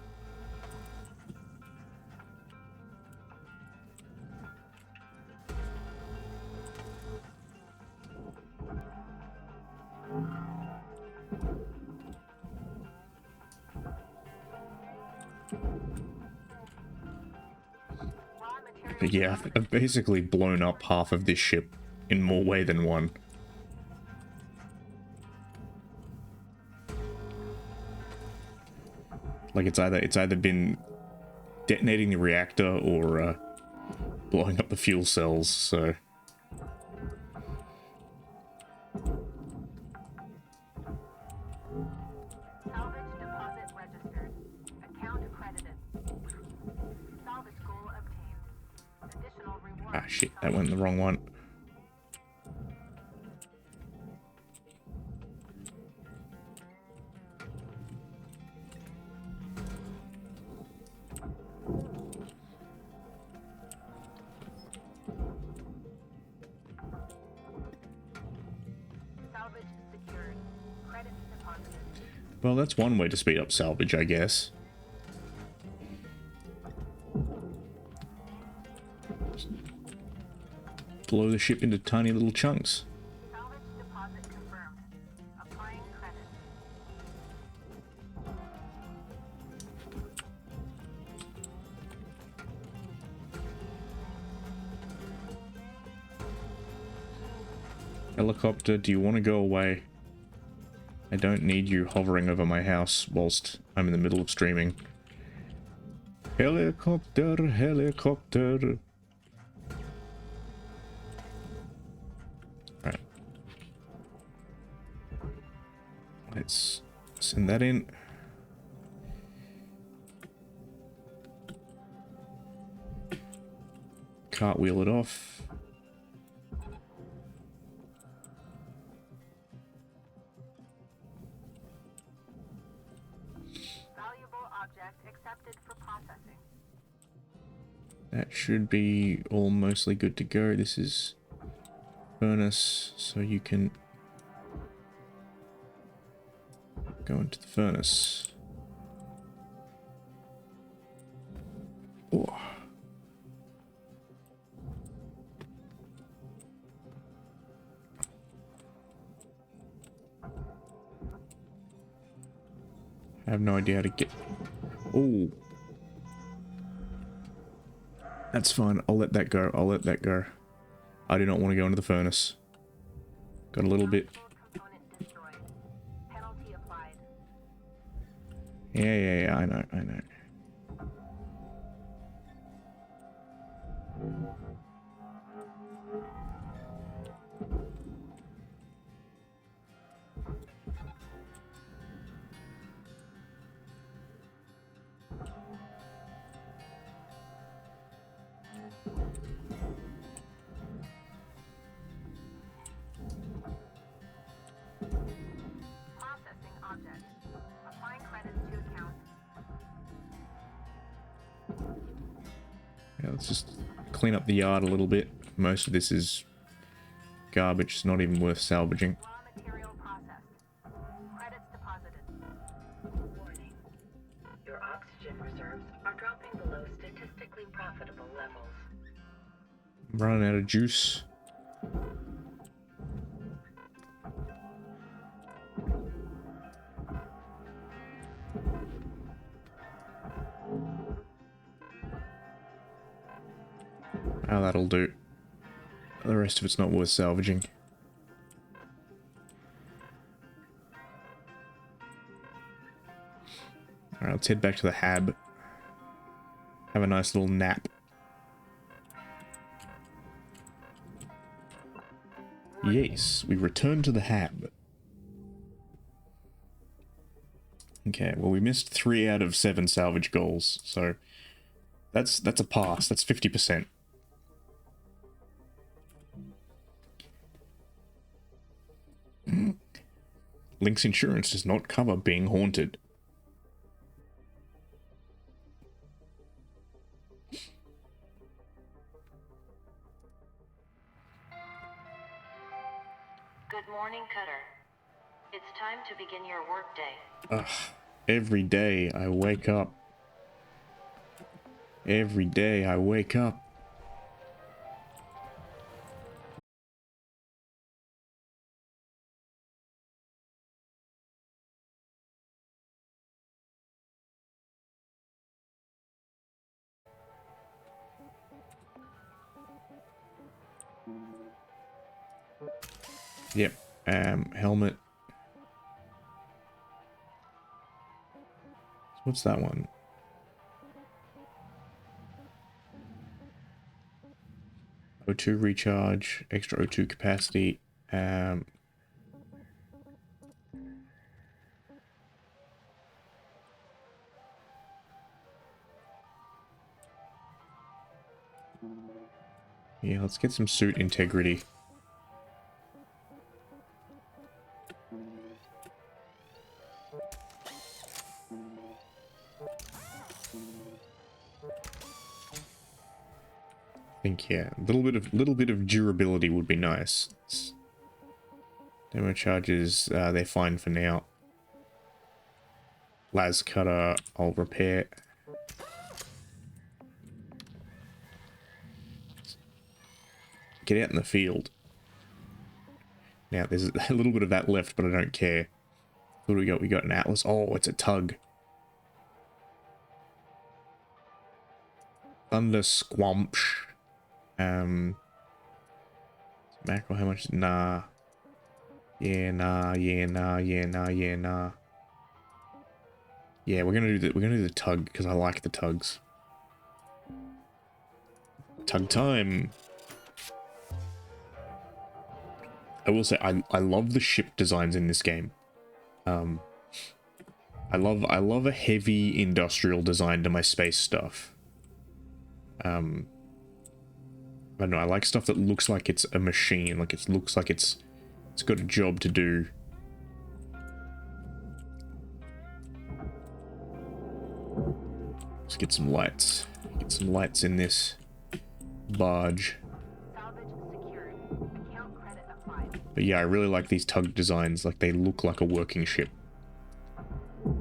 Raw material But yeah, I've basically blown up half of this ship in more way than one. Like it's either been detonating the reactor or blowing up the fuel cells, so... salvage deposit registered. Account credited. Salvage goal obtained. Additional reward. Ah shit, that went in the wrong one. Salvage secured. Credits deposited. Well, that's one way to speed up salvage, I guess. Blow the ship into tiny little chunks. Salvage deposit confirmed. Applying credit. Helicopter, do you want to go away? I don't need you hovering over my house whilst I'm in the middle of streaming. Helicopter, helicopter. Right. Let's send that in. Cartwheel it off. Valuable object accepted for processing. That should be all mostly good to go. This is furnace, so you can go into the furnace. Oh. I have no idea how to get... Oh. That's fine. I'll let that go. I'll let that go. I do not want to go into the furnace. Got a little bit... Component destroyed. Penalty applied. Yeah, I know, I know. Processing object. Applying credits to account. Yeah, let's just clean up the yard a little bit. Most of this is garbage. It's not even worth salvaging. Raw material processed. Credits deposited. Warning. Your oxygen reserves are dropping below statistically profitable levels. I'm running out of juice. Oh, that'll do. The rest of it's not worth salvaging. Alright, let's head back to the hab. Have a nice little nap. Yes, we return to the hab. Okay, well we missed 3 out of 7 salvage goals, so that's a pass. That's 50%. Link's insurance does not cover being haunted. Good morning, Cutter. It's time to begin your workday. Ugh, every day I wake up. Every day I wake up. Yep, helmet. What's that one? O2 recharge, extra O2 capacity. Yeah, let's get some suit integrity. I think yeah, a little bit of durability would be nice. Demo charges, they're fine for now. Las cutter, I'll repair. Get out in the field. Now there's a little bit of that left, but I don't care. What do we got? We got an atlas. Oh, it's a tug. Thunder squamch. Mackerel, how much? Nah. Yeah, nah, yeah, nah, yeah, nah, yeah, nah. Yeah, we're gonna do the tug because I like the tugs. Tug time. I will say I love the ship designs in this game. I love a heavy industrial design to my space stuff. I don't know, I like stuff that looks like it's a machine, like it looks like it's got a job to do. Let's get some lights. Get some lights in this barge. Salvage secured. Account credit applied. But yeah, I really like these tug designs. Like they look like a working ship.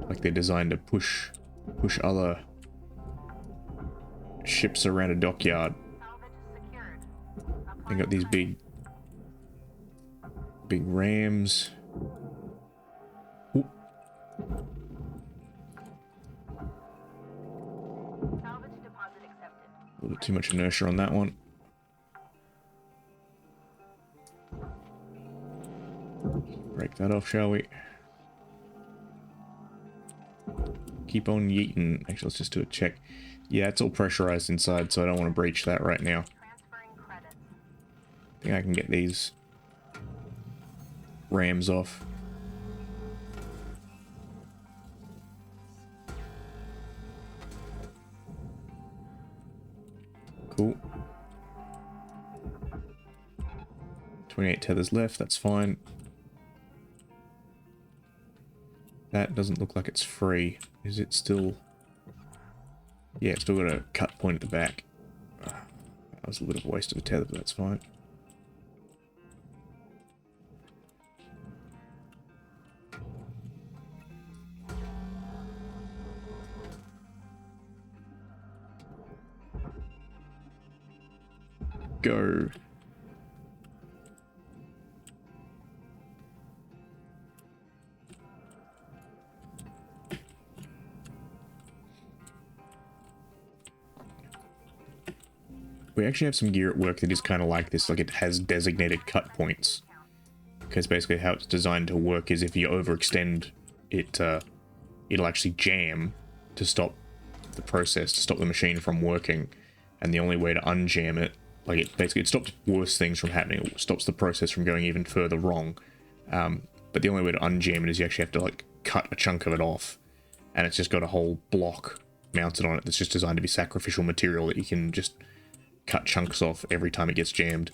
Like they're designed to push other ships around a dockyard. Salvage secured. They got these big rams. Ooh. Too much inertia on that one. Break that off, shall we? Keep on yeeting. Actually, let's just do a check. Yeah, it's all pressurized inside, so I don't want to breach that right now. Transferring credits. I think I can get these rams off. Cool. 28 tethers left, that's fine. That doesn't look like it's free. Is it still... Yeah, it's still got a cut point at the back. That was a little bit of a waste of a tether, but that's fine. Go. We actually have some gear at work that is kind of like this, like it has designated cut points. Because basically how it's designed to work is if you overextend it, it'll actually jam to stop the process, to stop the machine from working. And the only way to unjam it, like it stops worse things from happening, it stops the process from going even further wrong. But the only way to unjam it is you actually have to like cut a chunk of it off. And it's just got a whole block mounted on it that's just designed to be sacrificial material that you can just cut chunks off every time it gets jammed.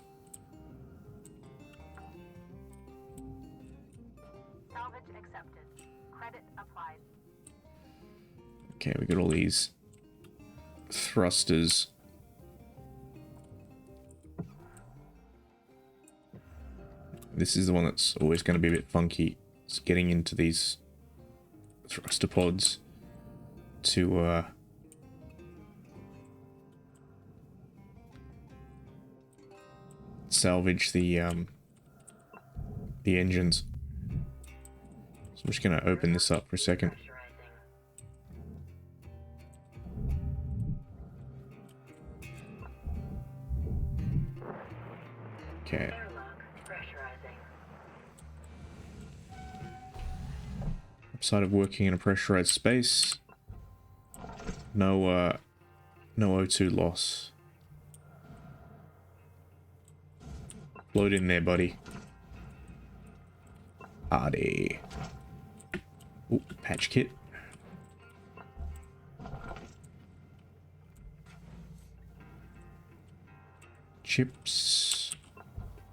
Salvage accepted. Credit applied. Okay, we got all these thrusters. This is the one that's always going to be a bit funky. It's getting into these thruster pods to salvage the engines. So I'm just going to open this up for a second. Okay. Airlock pressurizing. Upside of working in a pressurized space. No O2 loss. Load in there, buddy. Hardy. Ooh, patch kit. Chips.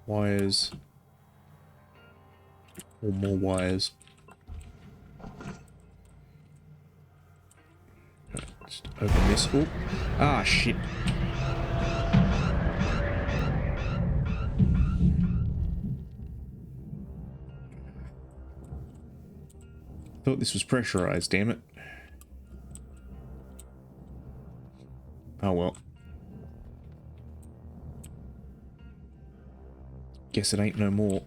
Wires. Or more wires. Just open this. Ooh. Ah, shit. Thought this was pressurized, damn it. Oh well. Guess it ain't no more.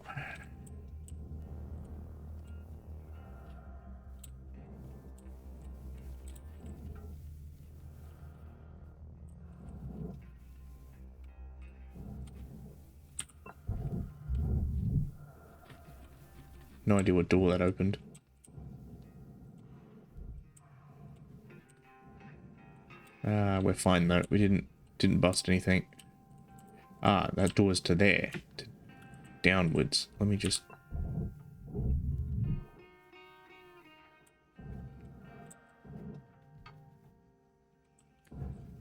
No idea what door that opened. We're fine though. We didn't bust anything. Ah, that door's to there. Downwards. Let me just...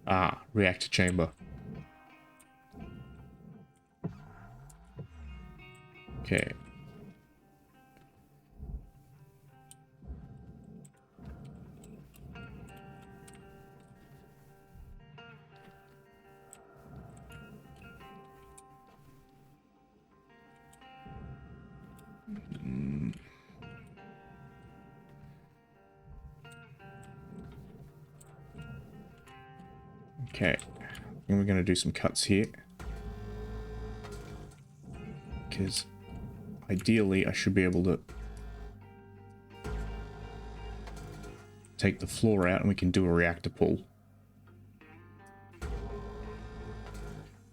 Ah, reactor chamber. Okay. Okay, and we're going to do some cuts here. Because ideally I should be able to take the floor out and we can do a reactor pull.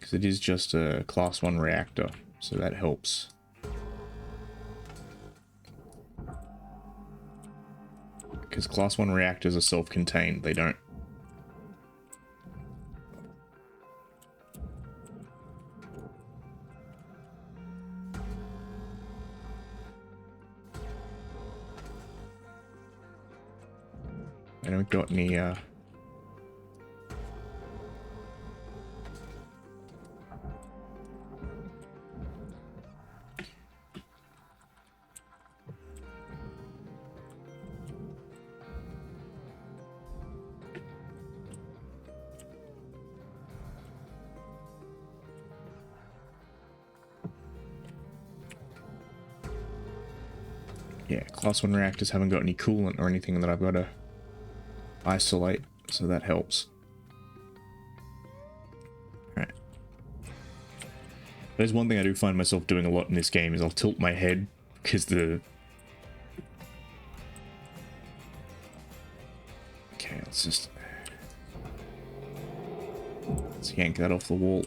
because it is just a class 1 reactor, so that helps. Because class 1 reactors are self-contained, they don't. I don't got any, yeah, class 1 reactors haven't got any coolant or anything that I've got to isolate, so that helps. Alright. There's one thing I do find myself doing a lot in this game is I'll tilt my head because the... Okay, let's yank that off the wall.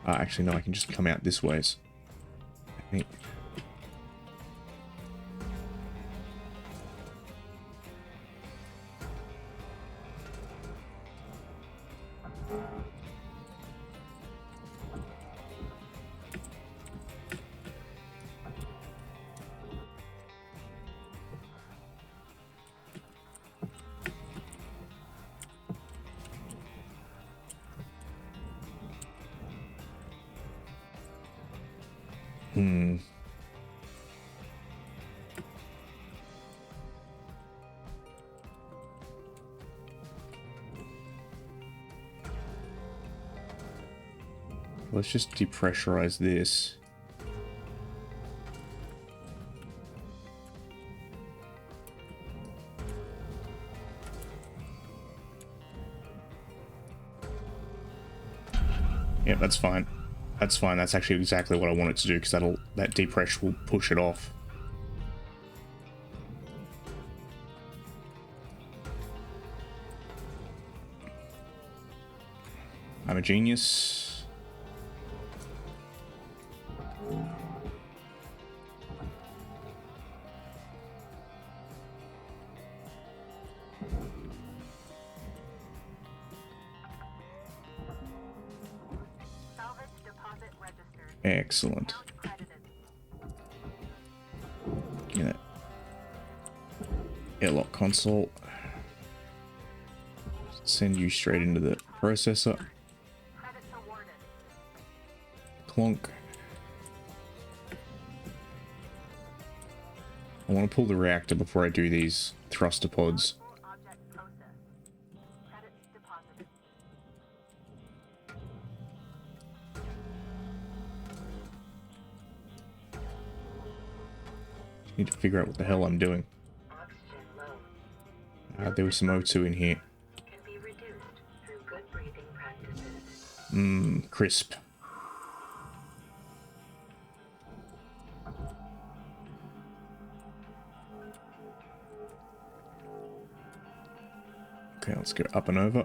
Actually, no, I can just come out this ways, I think. Let's just depressurize this. Yep, that's fine. That's fine. That's actually exactly what I want it to do, because that depress will push it off. I'm a genius. Excellent. Get that airlock console. Send you straight into the processor. Clonk. I want to pull the reactor before I do these thruster pods. Need to figure out what the hell I'm doing. There was some O2 in here. Crisp. Okay, let's go up and over.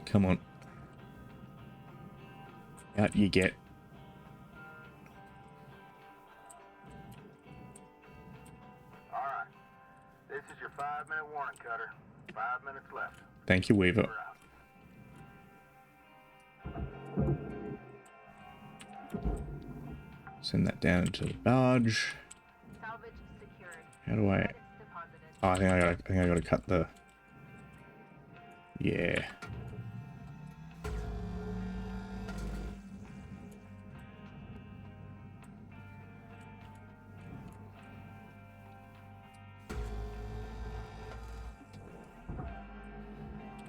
Come on. Out you get. Alright. This is your 5-minute warning, Cutter. 5 minutes left. Thank you, Weaver. Send that down into the barge. How do I... Oh, I think I gotta cut the... Yeah.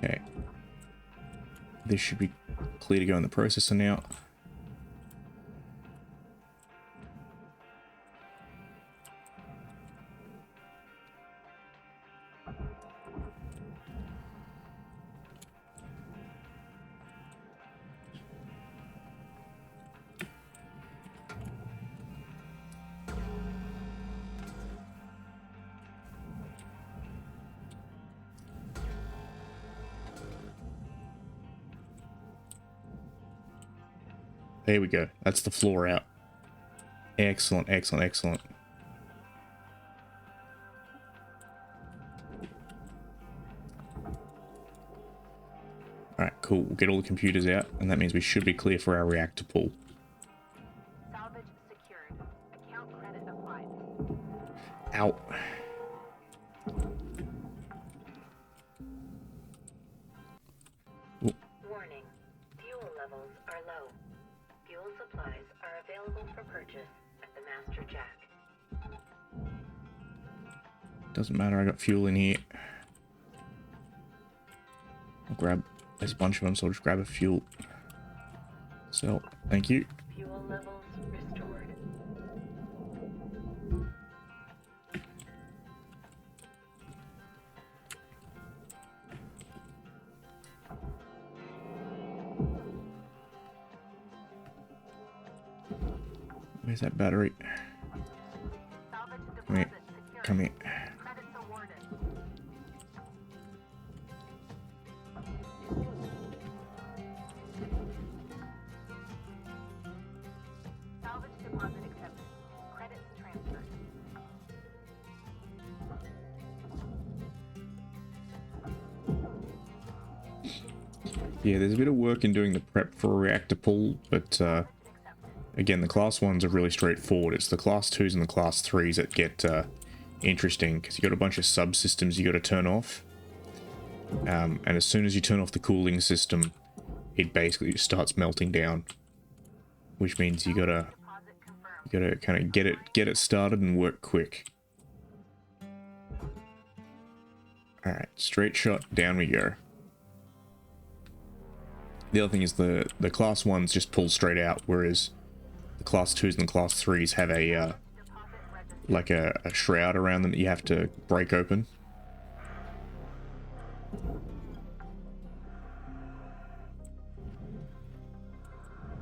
Okay. This should be clear to go in the processor now. There we go. That's the floor out. Excellent, excellent, excellent. Alright, cool. We'll get all the computers out, and that means we should be clear for our reactor pool. Salvage secured. Account credit applied. Ow. Warning. Fuel levels are low. Fuel supplies are available for purchase at the Master Jack. Doesn't matter, I got fuel in here. I'll grab... There's a bunch of them, so I'll just grab a fuel cell. Thank you. Fuel levels restored. Where's that battery? Salvage Come here. deposit secured. Come here. Credits awarded. Salvage deposit accepted. Credits transferred. Yeah, there's a bit of work in doing the prep for a reactor pool, but again, the class 1s are really straightforward. It's the class 2s and the class 3s that get interesting, because you got a bunch of subsystems you got to turn off. And as soon as you turn off the cooling system, it basically just starts melting down. Which means you gotta kind of get it started and work quick. Alright, straight shot, down we go. The other thing is the class 1s just pull straight out, whereas the class 2s and the class 3s have a like a shroud around them that you have to break open.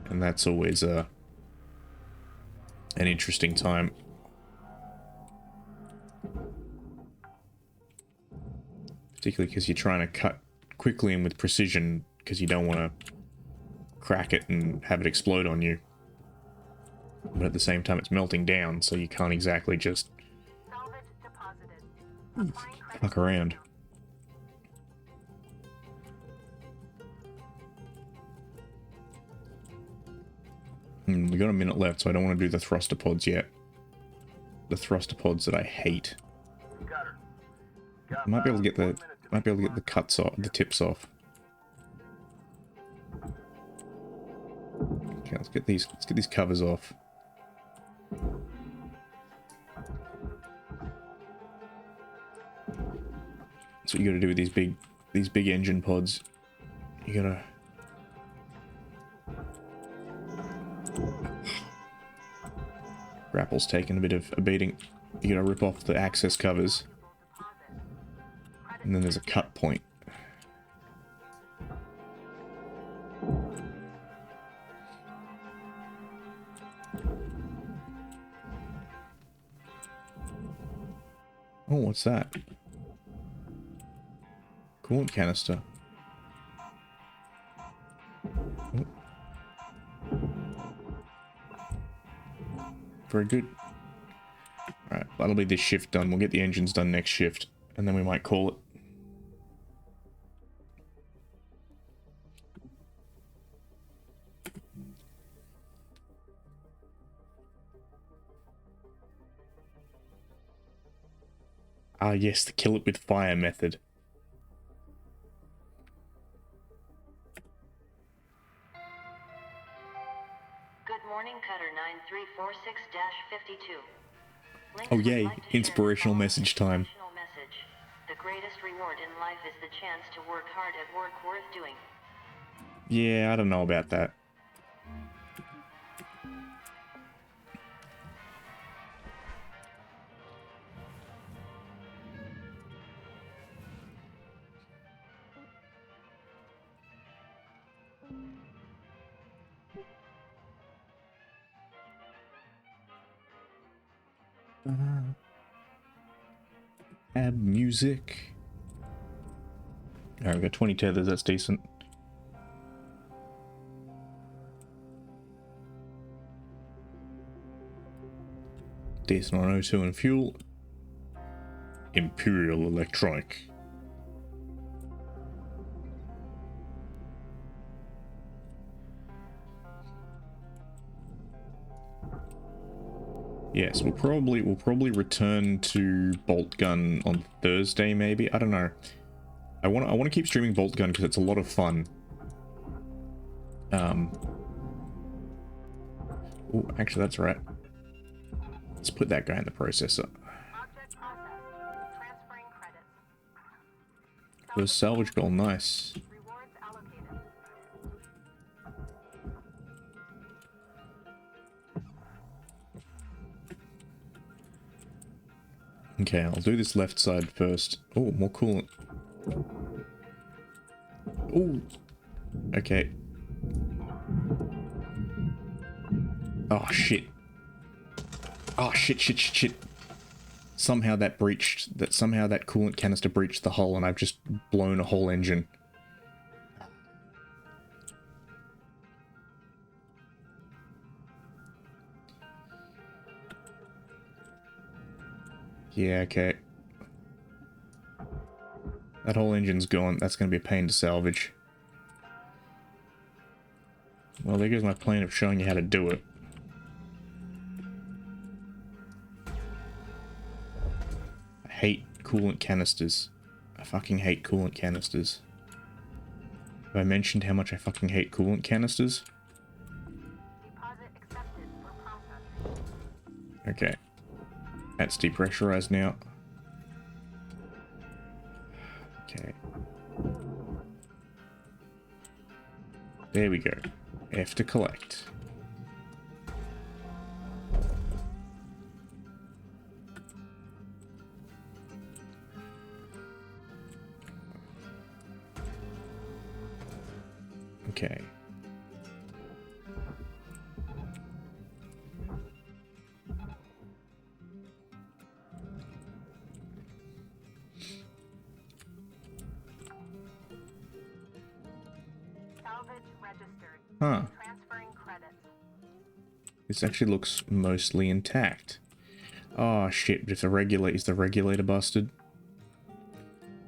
And that's always an interesting time. Particularly because you're trying to cut quickly and with precision, because you don't want to crack it and have it explode on you. But at the same time it's melting down, so you can't exactly just Salvage deposited. Applying credit. fuck around. We got a minute left, so I don't want to do the thruster pods yet. The thruster pods that I hate. Got her. Got I might be able to about get 1 the minute to cuts off, the tips off. Okay, let's get these covers off. That's what you gotta do with these big engine pods. You gotta Grapple's taking a bit of a beating. You gotta rip off the access covers. And then there's a cut point. Oh, what's that? Coolant canister. Oh. Very good. Alright, that'll be this shift done. We'll get the engines done next shift, and then we might call it. Ah, yes, the kill it with fire method. Good morning, Cutter 9346-52. Links Oh, would yay, like to share inspirational the following message time. inspirational message. The greatest reward in life is the chance to work hard at work worth doing. Yeah, I don't know about that. Add music. Alright, we've got 20 tethers, that's decent. Decent on O2 and fuel. Imperial Electronic. Yes, we'll probably return to Bolt Gun on Thursday, maybe. I don't know. I want to keep streaming Bolt Gun because it's a lot of fun. Oh, actually, that's right. Let's put that guy in the processor. Object processed. Transferring credits. First salvage goal, nice. Rewards allocated. Okay, I'll do this left side first. Oh, more coolant. Oh, okay. Oh shit. Oh shit. Somehow that coolant canister breached the hull and I've just blown a whole engine. Yeah, okay. That whole engine's gone. That's going to be a pain to salvage. Well, there goes my plan of showing you how to do it. I hate coolant canisters. I fucking hate coolant canisters. Have I mentioned how much I fucking hate coolant canisters? Deposit accepted for processing. Okay. That's depressurized now. Okay. There we go. F to collect. Okay. Salvage registered. Huh. Transferring credits. This actually looks mostly intact. Oh shit, but if the regulator is the regulator busted?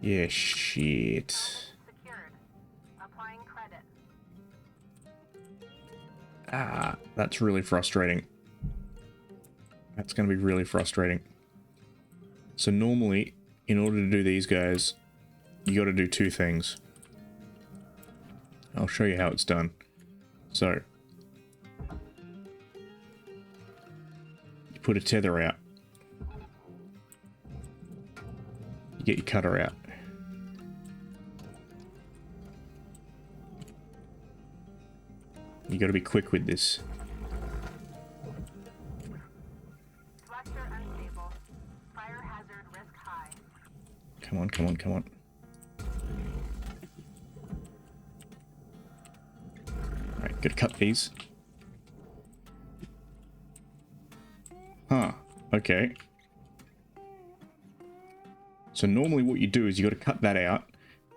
Yeah, shit. Secured. Applying credit. Ah, that's really frustrating. That's gonna be really frustrating. So normally, in order to do these guys, you gotta do two things. I'll show you how it's done. So, you put a tether out. You get your cutter out. You gotta be quick with this. Thruster unstable. Fire hazard risk high. Come on, come on, come on. Alright, gotta cut these. Huh, okay. So normally what you do is you gotta cut that out,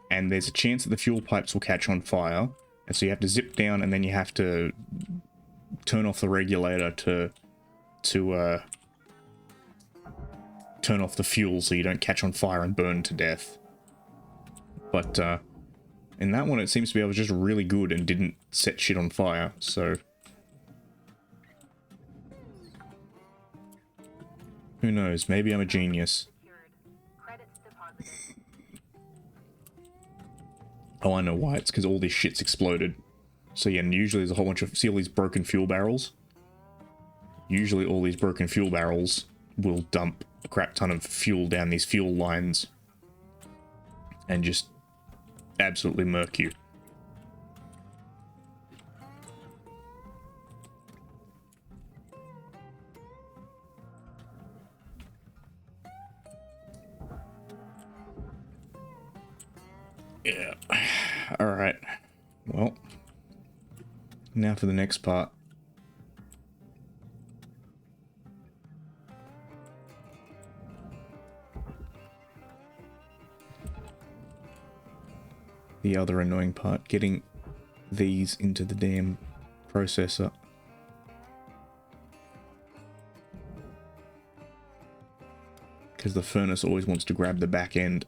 and there's a chance that the fuel pipes will catch on fire, and so you have to zip down and then you have to turn off the regulator to turn off the fuel so you don't catch on fire and burn to death. But in that one it seems to be I was just really good and didn't set shit on fire, so who knows, maybe I'm a genius. Secured. Credits deposited. Oh, I know why. It's because all this shit's exploded. So yeah, and usually there's a whole bunch of... See all these broken fuel barrels? Usually all these broken fuel barrels will dump a crap ton of fuel down these fuel lines. And just absolutely murk you. Yeah. Alright. Well. Now for the next part. The other annoying part, getting these into the damn processor. Because the furnace always wants to grab the back end.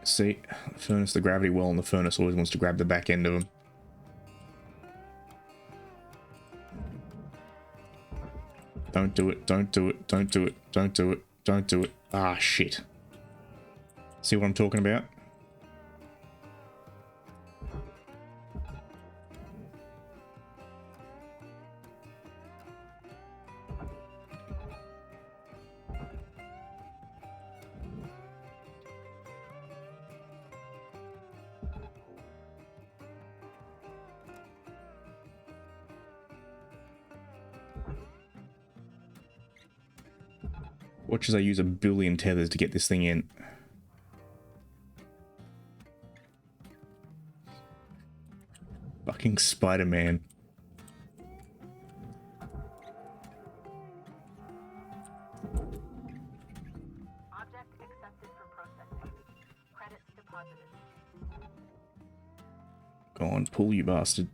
See, the furnace, the gravity well, and the furnace always wants to grab the back end of them. Don't do it, don't do it, don't do it, don't do it, don't do it. Ah, shit. See what I'm talking about? Watch as I use 1 billion tethers to get this thing in. Fucking Spider-Man. Object accepted for processing. Credits deposited. Go on, pull, you bastard.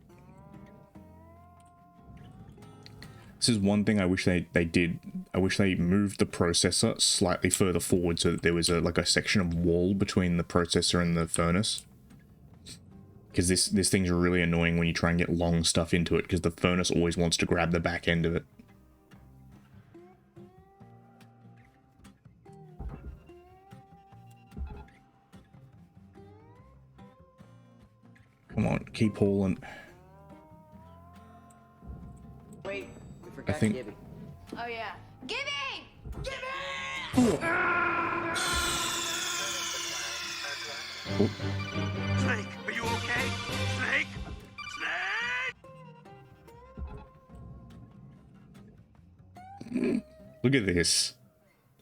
This is one thing I wish they did. I wish they moved the processor slightly further forward so that there was like a section of wall between the processor and the furnace. Because this thing's really annoying when you try and get long stuff into it, because the furnace always wants to grab the back end of it. Come on, keep hauling. Wait, we forgot think- Gibby. Oh yeah. Gibby! Snake, are you okay? Snake? Snake? Look at this.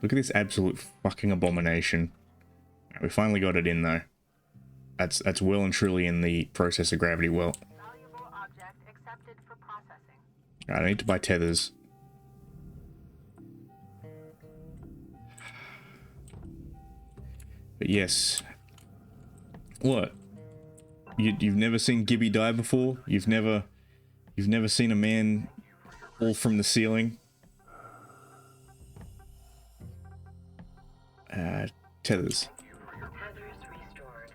Look at this absolute fucking abomination. Right, we finally got it in though. That's well and truly in the processor gravity well. Valuable object accepted for processing. Right, I need to buy tethers. But yes. What? You've never seen Gibby die before? You've never seen a man fall from the ceiling? Tethers. Tethers restored.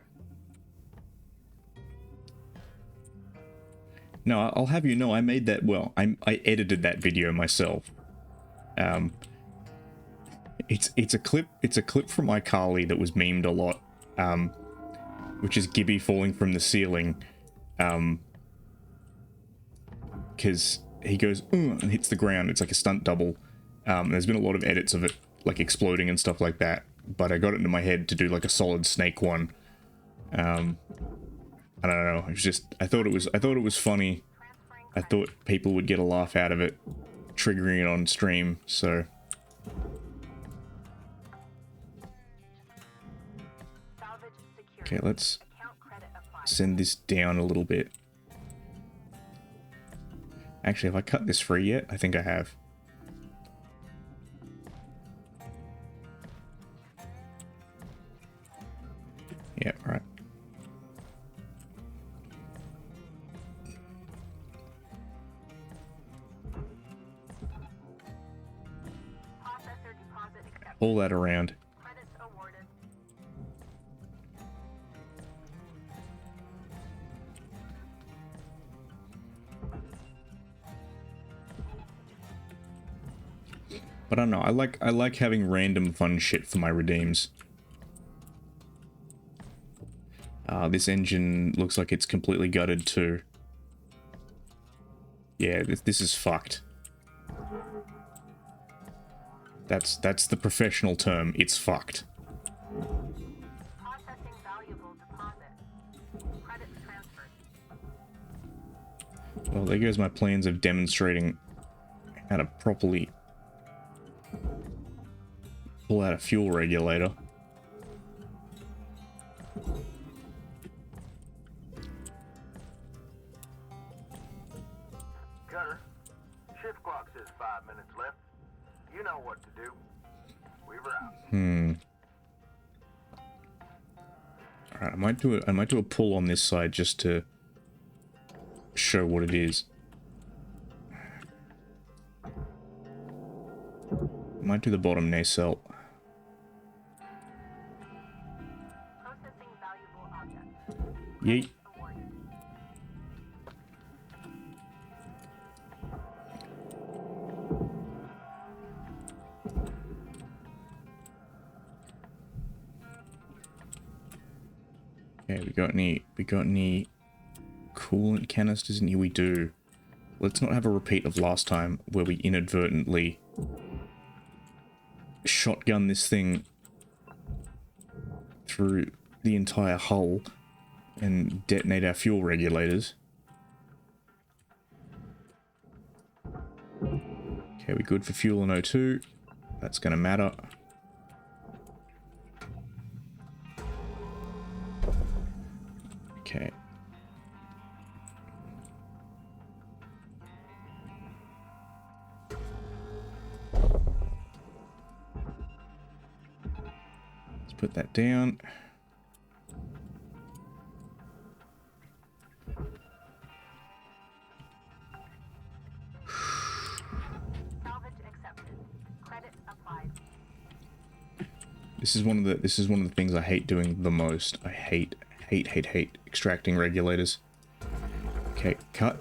No, I'll have you know, I made that, well, I edited that video myself. It's a clip from iCarly that was memed a lot, which is Gibby falling from the ceiling, because he goes and hits the ground. It's like a stunt double. There's been a lot of edits of it, like exploding and stuff like that, but I got it into my head to do like a solid Snake one. I don't know. It was just, I thought it was funny. I thought people would get a laugh out of it, triggering it on stream. So Salvage secured. okay, let's Account credit applied. send this down a little bit. Actually, have I cut this free yet? I think I have. Yeah, right. Processor deposit accepted. Pull that around. Credits awarded. But I don't know. I like having random fun shit for my redeems. This engine looks like it's completely gutted too. Yeah, this is fucked. That's the professional term. It's fucked. Processing valuable deposit. Credits transferred. Well, there goes my plans of demonstrating how to properly pull out a fuel regulator. Cutter, shift clock says 5 minutes left. You know what to do. Weaver out. Alright, I might do a pull on this side just to show what it is. Might do the bottom nacelle. Processing valuable object. Yeet. Awarded. Okay, we got any coolant canisters in here? We do. Let's not have a repeat of last time where we inadvertently shotgun this thing through the entire hull and detonate our fuel regulators. Okay, we good for fuel and O2. That's gonna matter. Okay. Let's put that down. Salvage accepted. Credit applied. This is one of the things I hate doing the most. I hate extracting regulators. Okay, cut.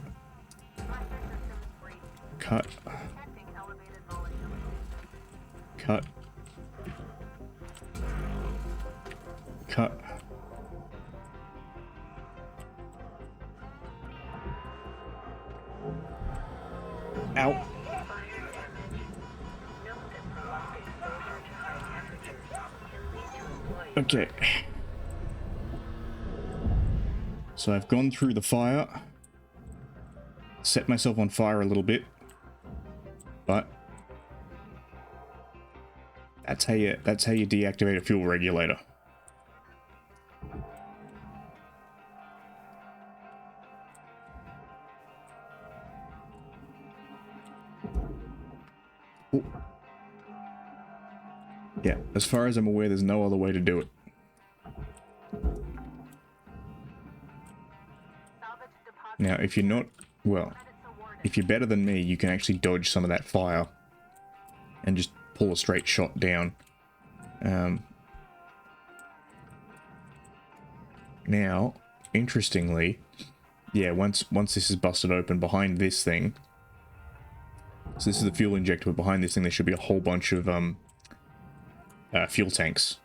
Cluster systems brief. Cut. Detecting elevated volatility. Cut. Cut. Ow. Note that prolonged exposure to high temperatures can lead to employees. Okay. So I've gone through the fire, set myself on fire a little bit, but that's how you deactivate a fuel regulator. Ooh. Yeah, as far as I'm aware, there's no other way to do it. Salvage deposit. Now, if you're not, well, Credits awarded. if you're better than me, you can actually dodge some of that fire and just pull a straight shot down. Now, interestingly, yeah, once this is busted open behind this thing, so this is the fuel injector, but behind this thing there should be a whole bunch of fuel tanks.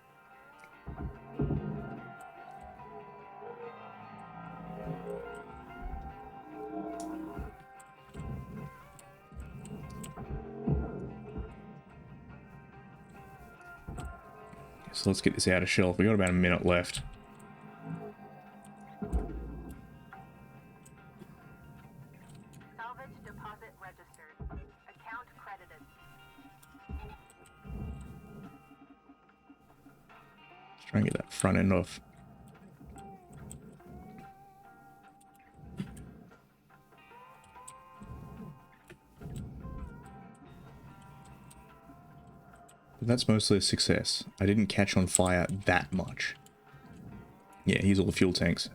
So let's get this out of shelf. We got about a minute left. Salvage deposit registered. Account credited. Let's try and get that front end off. But that's mostly a success. I didn't catch on fire that much. Yeah, here's all the fuel tanks.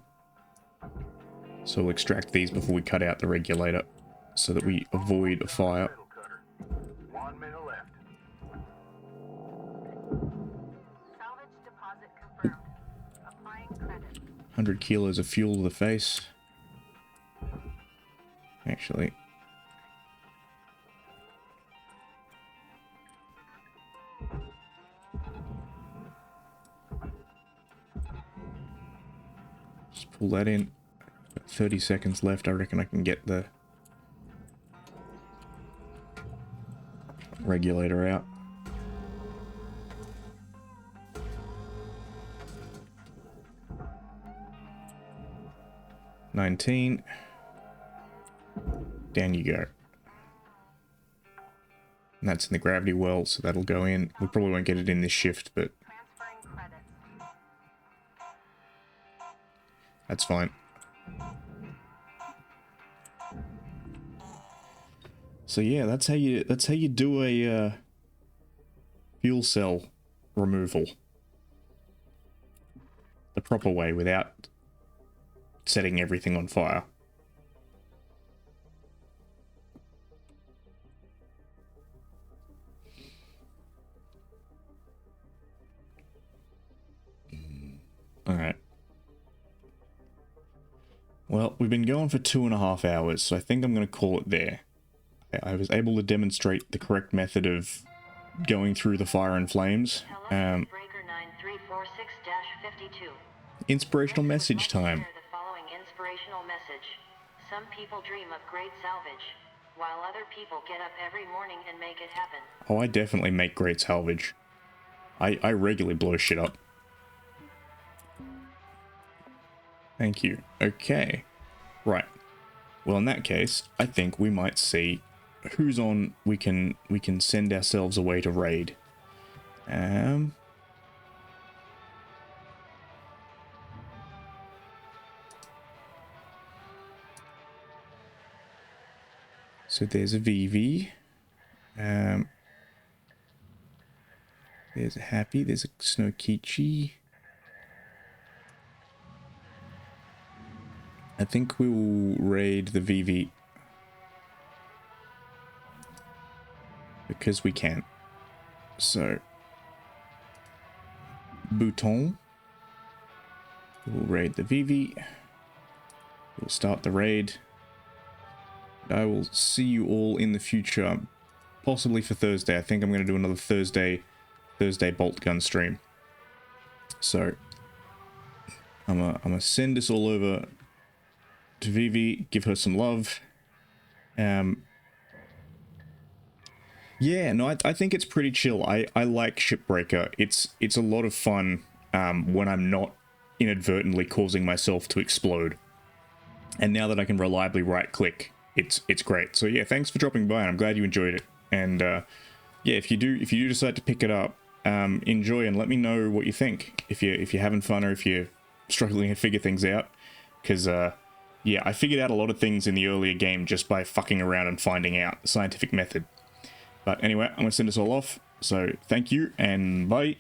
So we'll extract these before we cut out the regulator so that we avoid a fire. Middle cutter. 1 minute left. Salvage deposit confirmed. Applying credit. 100 kilos of fuel to the face. Actually. Just pull that in. Got 30 seconds left. I reckon I can get the regulator out. $19. Down you go. And that's in the gravity well, so that'll go in. We probably won't get it in this shift, but Transferring credits. that's fine. So yeah, that's how you do a fuel cell removal the proper way without setting everything on fire. Well, we've been going for 2.5 hours, so I think I'm going to call it there. I was able to demonstrate the correct method of going through the fire and flames. Hello, Breaker 9346-52. Inspirational message time. Share the following inspirational message. Some people dream of great salvage, while other people get up every morning and make it happen. Oh, I definitely make great salvage. I regularly blow shit up. Thank you. Okay. Right. Well, in that case, I think we might see who's on. We can send ourselves away to raid. So there's a VV. There's a Happy. There's a Snowkichi. I think we will raid the VV because we can. So, Bouton. We'll raid the VV. We'll start the raid. I will see you all in the future, possibly for Thursday. I think I'm going to do another Thursday bolt gun stream. So, I'm gonna send this all over to Vivi, give her some love. Yeah, no, I think it's pretty chill. I like Shipbreaker. It's a lot of fun when I'm not inadvertently causing myself to explode. And now that I can reliably right-click, it's great. So yeah, thanks for dropping by, and I'm glad you enjoyed it. And yeah, if you do decide to pick it up, enjoy and let me know what you think. If you're having fun or if you're struggling to figure things out, because yeah, I figured out a lot of things in the earlier game just by fucking around and finding out the scientific method. But anyway, I'm going to send this all off. So thank you and bye.